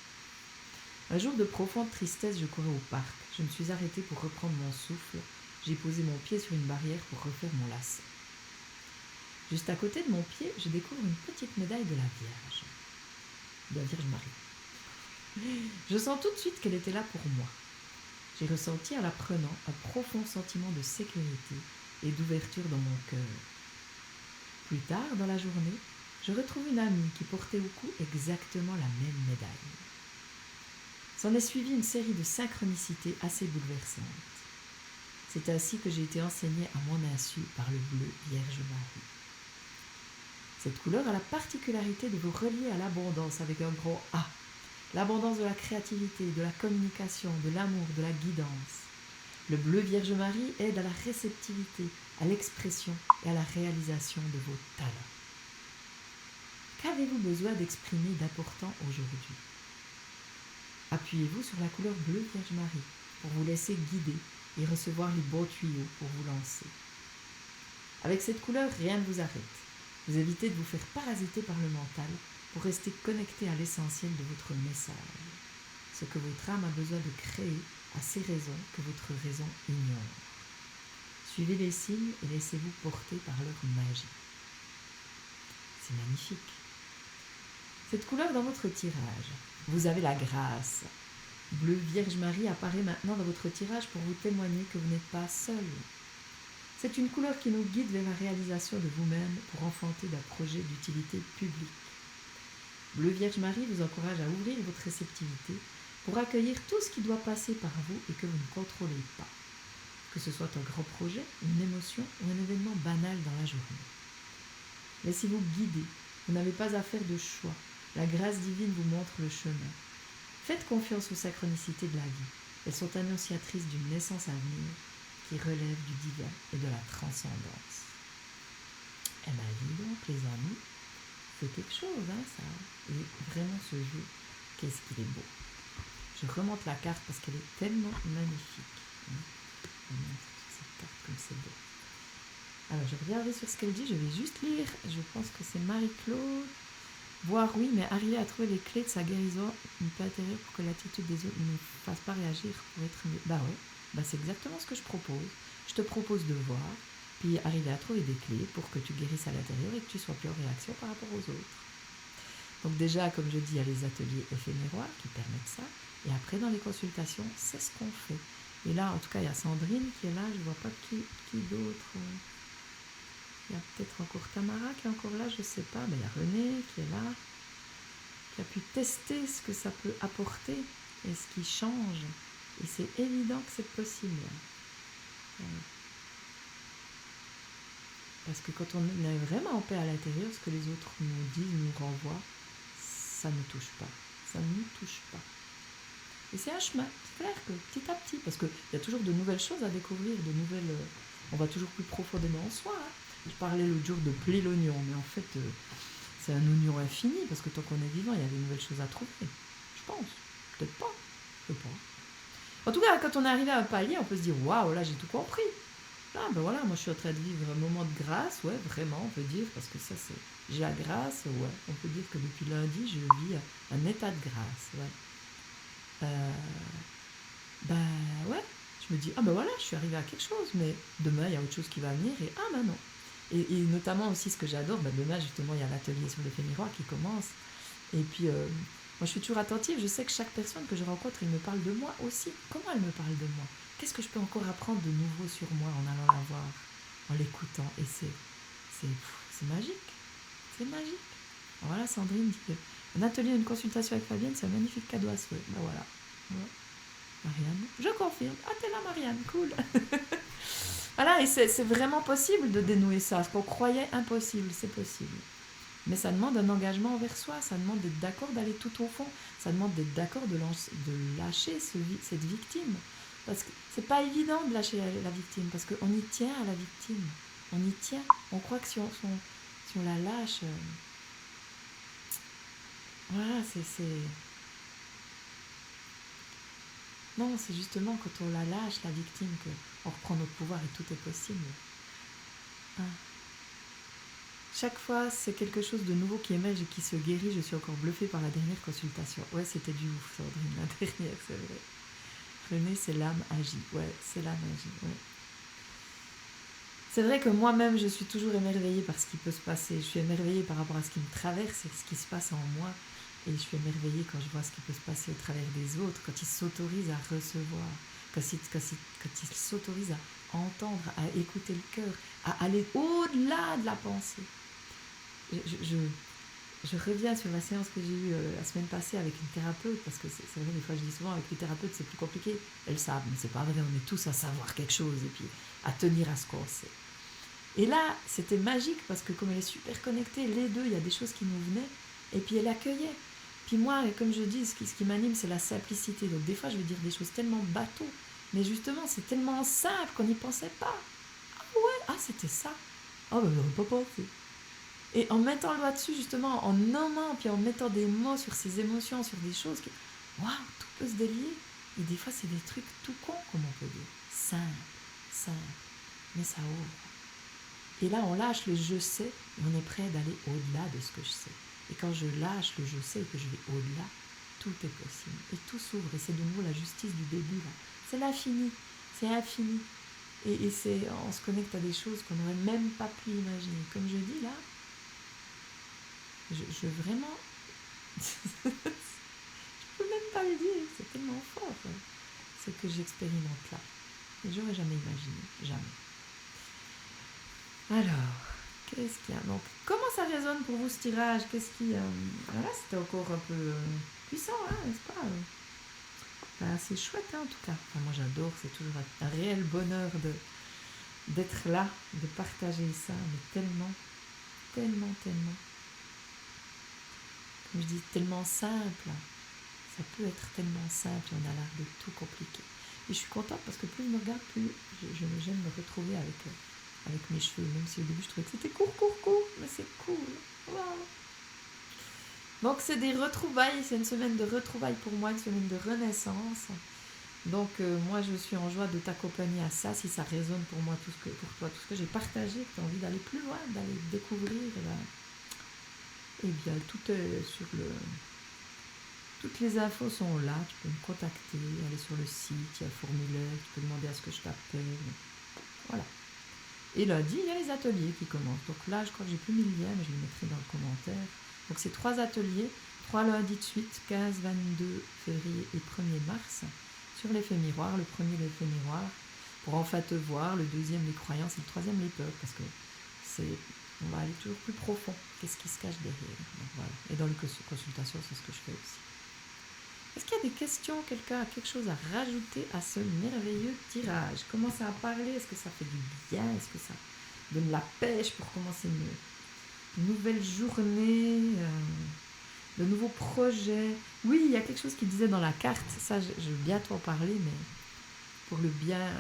Un jour de profonde tristesse, je courais au parc. Je me suis arrêtée pour reprendre mon souffle. J'ai posé mon pied sur une barrière pour refaire mon lacet. Juste à côté de mon pied, je découvre une petite médaille de la Vierge Marie. Je sens tout de suite qu'elle était là pour moi. J'ai ressenti en la prenant un profond sentiment de sécurité et d'ouverture dans mon cœur. Plus tard dans la journée, je retrouve une amie qui portait au cou exactement la même médaille. S'en est suivi une série de synchronicités assez bouleversantes. C'est ainsi que j'ai été enseignée à mon insu par le bleu Vierge Marie. Cette couleur a la particularité de vous relier à l'abondance avec un gros A. L'abondance de la créativité, de la communication, de l'amour, de la guidance. Le bleu Vierge Marie aide à la réceptivité, à l'expression et à la réalisation de vos talents. Qu'avez-vous besoin d'exprimer d'important aujourd'hui? Appuyez-vous sur la couleur bleue Vierge Marie pour vous laisser guider et recevoir les bons tuyaux pour vous lancer. Avec cette couleur, rien ne vous arrête. Vous évitez de vous faire parasiter par le mental pour rester connecté à l'essentiel de votre message. Ce que votre âme a besoin de créer a ces raisons que votre raison ignore. Suivez les signes et laissez-vous porter par leur magie. C'est magnifique. Cette couleur dans votre tirage, vous avez la grâce. Bleu Vierge Marie apparaît maintenant dans votre tirage pour vous témoigner que vous n'êtes pas seul. C'est une couleur qui nous guide vers la réalisation de vous-même pour enfanter d'un projet d'utilité publique. Bleu Vierge Marie vous encourage à ouvrir votre réceptivité pour accueillir tout ce qui doit passer par vous et que vous ne contrôlez pas. Que ce soit un grand projet, une émotion ou un événement banal dans la journée. Laissez-vous guider, vous n'avez pas à faire de choix. La grâce divine vous montre le chemin. Faites confiance aux synchronicités de la vie. Elles sont annonciatrices d'une naissance à venir qui relève du divin et de la transcendance. Eh bien, dis donc, les amis, c'est quelque chose, ça. Et vraiment, ce jeu, qu'est-ce qu'il est beau. Je remonte la carte parce qu'elle est tellement magnifique. Je montre toute cette carte comme c'est beau. Alors, je reviendrai sur ce qu'elle dit, je vais juste lire. Je pense que c'est Marie-Claude. Voir, oui, mais arriver à trouver les clés de sa guérison une peu intérieure pour que l'attitude des autres ne fasse pas réagir pour être mieux. Bah ouais, bah c'est exactement ce que je propose. Je te propose de voir, puis arriver à trouver des clés pour que tu guérisses à l'intérieur et que tu sois plus en réaction par rapport aux autres. Donc déjà, comme je dis, il y a les ateliers effets miroirs qui permettent ça. Et après, dans les consultations, c'est ce qu'on fait. Et là, en tout cas, il y a Sandrine qui est là. Je ne vois pas qui d'autre. Il y a peut-être encore Tamara qui est encore là, je ne sais pas. Mais il y a René qui est là, qui a pu tester ce que ça peut apporter et ce qui change. Et c'est évident que c'est possible. Parce que quand on est vraiment en paix à l'intérieur, ce que les autres nous disent, nous renvoient, ça ne touche pas. Ça ne nous touche pas. Et c'est un chemin, c'est clair que petit à petit, parce qu'il y a toujours de nouvelles choses à découvrir, on va toujours plus profondément en soi. Hein. Je parlais l'autre jour de plier l'oignon, mais en fait, c'est un oignon infini, parce que tant qu'on est vivant, il y a des nouvelles choses à trouver. Je pense. Peut-être pas. Je sais pas. En tout cas, quand on est arrivé à un palier, on peut se dire, waouh, là, j'ai tout compris. Ah ben voilà, moi je suis en train de vivre un moment de grâce, ouais, vraiment, on peut dire, parce que ça c'est... J'ai la grâce, ouais, on peut dire que depuis lundi, je vis un état de grâce, ouais. Ouais, je me dis, ah ben voilà, je suis arrivée à quelque chose, mais demain il y a autre chose qui va venir, et ah ben non. Et notamment aussi ce que j'adore, ben demain justement il y a l'atelier sur l'effet miroir qui commence, et puis moi je suis toujours attentive, je sais que chaque personne que je rencontre, elle me parle de moi aussi. Comment elle me parle de moi ? Qu'est-ce que je peux encore apprendre de nouveau sur moi en allant la voir, en l'écoutant ? Et c'est magique. C'est magique. Voilà, Sandrine dit un atelier, une consultation avec Fabienne, c'est un magnifique cadeau à souhait. Ben voilà. Ouais. Marianne, je confirme. Ah, t'es là, Marianne, cool. Voilà, et c'est vraiment possible de dénouer ça. Ce qu'on croyait impossible, c'est possible. Mais ça demande un engagement envers soi, ça demande d'être d'accord d'aller tout au fond, ça demande d'être d'accord de lâcher cette victime. Parce que c'est pas évident de lâcher la victime, parce qu'on y tient à la victime. On y tient. On croit que si on la lâche... voilà, c'est... Non, c'est justement quand on la lâche, la victime, qu'on reprend notre pouvoir et tout est possible. Hein. Chaque fois, c'est quelque chose de nouveau qui émerge et qui se guérit. Je suis encore bluffée par la dernière consultation. Ouais, c'était du ouf, Sandrine, la dernière, c'est vrai. René, c'est l'âme agit. Ouais, c'est l'âme agit, ouais. C'est vrai que moi-même, je suis toujours émerveillée par ce qui peut se passer. Je suis émerveillée par rapport à ce qui me traverse et ce qui se passe en moi. Et je suis émerveillée quand je vois ce qui peut se passer au travers des autres, quand ils s'autorisent à recevoir, quand ils s'autorisent à entendre, à écouter le cœur, à aller au-delà de la pensée. Je reviens sur la séance que j'ai eue la semaine passée avec une thérapeute, parce que c'est vrai, des fois je dis souvent, avec les thérapeutes c'est plus compliqué. Elles savent, mais c'est pas vrai, on est tous à savoir quelque chose et puis à tenir à ce qu'on sait. Et là, c'était magique parce que comme elle est super connectée, les deux, il y a des choses qui nous venaient et puis elle accueillait. Puis moi, comme je dis, ce qui m'anime, c'est la simplicité. Donc des fois, je vais dire des choses tellement bateaux, mais justement, c'est tellement simple qu'on n'y pensait pas. Ah ouais, ah c'était ça. Ah ben, j'aurais pas pensé. Et en mettant le doigt dessus, justement, en nommant, puis en mettant des mots sur ses émotions, sur des choses, waouh, tout peut se délier. Et des fois, c'est des trucs tout cons, comme on peut dire. Simple, mais ça ouvre. Et là, on lâche le je sais, et on est prêt d'aller au-delà de ce que je sais. Et quand je lâche le je sais et que je vais au-delà, tout est possible. Et tout s'ouvre. Et c'est de nouveau la justice du début, là. C'est l'infini. C'est infini. Et on se connecte à des choses qu'on n'aurait même pas pu imaginer. Comme je dis là, je vraiment... je peux même pas le dire. C'est tellement fort, ce que j'expérimente là. Et j'aurais jamais imaginé. Jamais. Alors, qu'est-ce qu'il y a ? Donc, comment ça résonne pour vous ce tirage ? Qu'est-ce qui... Voilà, c'était encore un peu puissant, hein, n'est-ce pas ? C'est chouette, hein, en tout cas. Enfin, moi, j'adore. C'est toujours un réel bonheur d'être là, de partager ça, mais tellement. Comme je dis, tellement simple. Ça peut être tellement simple et on a l'air de tout compliquer. Et je suis contente parce que plus je me regarde, plus j'aime me retrouver avec mes cheveux, même si au début je trouvais que c'était court, mais c'est cool. Wow. Donc c'est des retrouvailles, c'est une semaine de retrouvailles pour moi, une semaine de renaissance. Donc moi je suis en joie de t'accompagner à ça, si ça résonne pour moi, pour toi, tout ce que j'ai partagé, que tu as envie d'aller plus loin, d'aller découvrir, Eh bien, tout est sur le... Toutes les infos sont là, tu peux me contacter, aller sur le site, il y a un formulaire, tu peux demander à ce que je t'appelle. Voilà. Et lundi, il y a les ateliers qui commencent. Donc là, je crois que j'ai plus mis le lien, mais je le mettrai dans le commentaire. Donc c'est 3 ateliers, 3 lundis de suite, 15, 22 février et 1er mars, sur l'effet miroir. Le premier, l'effet miroir, pour enfin te voir. Le deuxième, les croyances. Et le troisième, les peurs, parce que on va aller toujours plus profond. Qu'est-ce qui se cache derrière? Donc, voilà. Et dans les consultations, c'est ce que je fais aussi. Est-ce qu'il y a des questions? Quelqu'un a quelque chose à rajouter à ce merveilleux tirage? Commencer à parler, est-ce que ça fait du bien? Est-ce que ça donne la pêche pour commencer une nouvelle journée, de nouveaux projets? Oui, il y a quelque chose qui disait dans la carte, ça je vais bientôt en parler, mais pour le bien,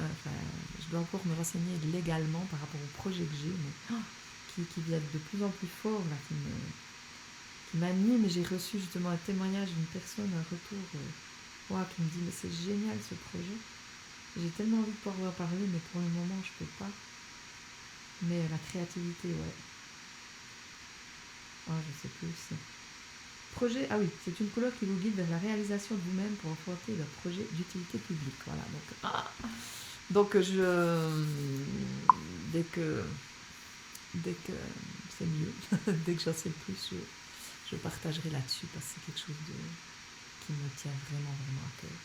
je dois encore me renseigner légalement par rapport au projet que j'ai, mais qui vient de plus en plus fort, là, qui m'anime. J'ai reçu justement un témoignage d'une personne, un retour qui me dit mais c'est génial ce projet, j'ai tellement envie de pouvoir en parler, mais pour le moment je peux pas. Mais la créativité, ouais. Je sais plus aussi. Projet, ah oui, c'est une couleur qui vous guide vers la réalisation de vous-même pour affronter le projet d'utilité publique. Voilà, donc dès que c'est mieux, dès que j'en sais plus, je partagerai là-dessus parce que c'est quelque chose qui me tient vraiment, vraiment à cœur.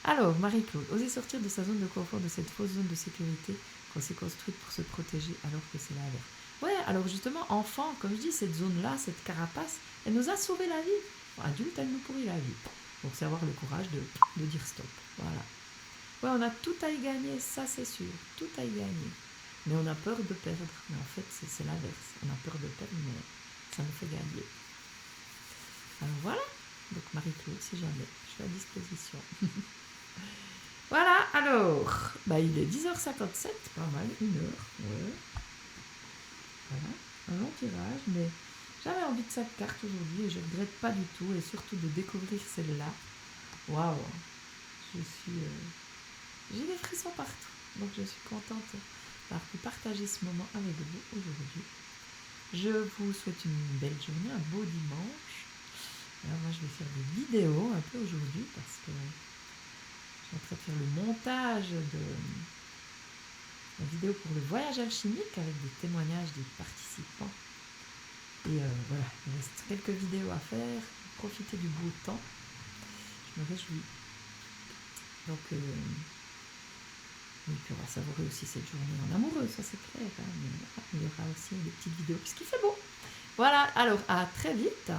Alors, Marie-Claude, oser sortir de sa zone de confort, de cette fausse zone de sécurité qu'on s'est construite pour se protéger alors que c'est l'inverse. Ouais, alors justement, enfant, comme je dis, cette zone-là, cette carapace, elle nous a sauvé la vie. Adulte, elle nous pourrit la vie. Donc c'est avoir le courage de dire stop. Voilà. Ouais, on a tout à y gagner, ça c'est sûr. Tout à y gagner. Mais on a peur de perdre. Mais en fait, c'est l'inverse. On a peur de perdre, mais ça nous fait gagner. Alors voilà. Donc Marie-Claude, si jamais, je suis à disposition. Voilà, alors, il est 10h57, pas mal, 1h, ouais. Voilà, un long tirage, mais j'avais envie de cette carte aujourd'hui et je ne regrette pas du tout, et surtout de découvrir celle-là. Waouh, j'ai des frissons partout, donc je suis contente d'avoir pu partager ce moment avec vous aujourd'hui. Je vous souhaite une belle journée, un beau dimanche. Alors moi je vais faire des vidéos un peu aujourd'hui parce que je suis en train de faire le montage de la vidéo pour le voyage alchimique avec des témoignages des participants. Et voilà, il reste quelques vidéos à faire. Profitez du beau temps. Je me réjouis. Donc, et puis on va savourer aussi cette journée en amoureux, ça c'est clair. Mais il y aura aussi des petites vidéos puisqu'il fait beau. Voilà, alors à très vite.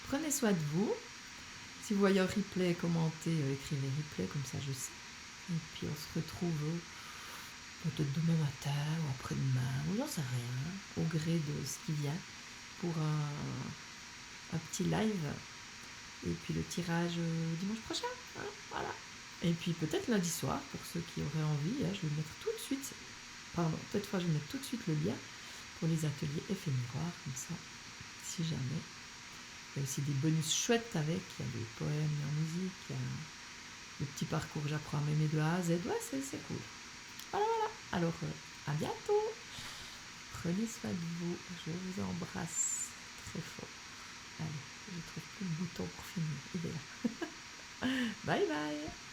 Prenez soin de vous. Si vous voyez un replay, commentez, écrivez replay, comme ça je sais. Et puis on se retrouve peut-être demain matin ou après-demain, ou j'en sais rien, au gré de ce qui vient, pour un petit live. Et puis le tirage dimanche prochain. Hein, voilà. Et puis peut-être lundi soir, pour ceux qui auraient envie, je vais mettre tout de suite, je vais mettre tout de suite le lien pour les ateliers effets miroir, comme ça, si jamais. Il y a aussi des bonus chouettes avec, il y a des poèmes en musique, il y a le petit parcours j'apprends à m'aimer de A à Z, ouais, c'est cool. Voilà. Alors, à bientôt. Prenez soin de vous, je vous embrasse très fort. Allez, je trouve plus le bouton pour finir, il est là. Bye bye.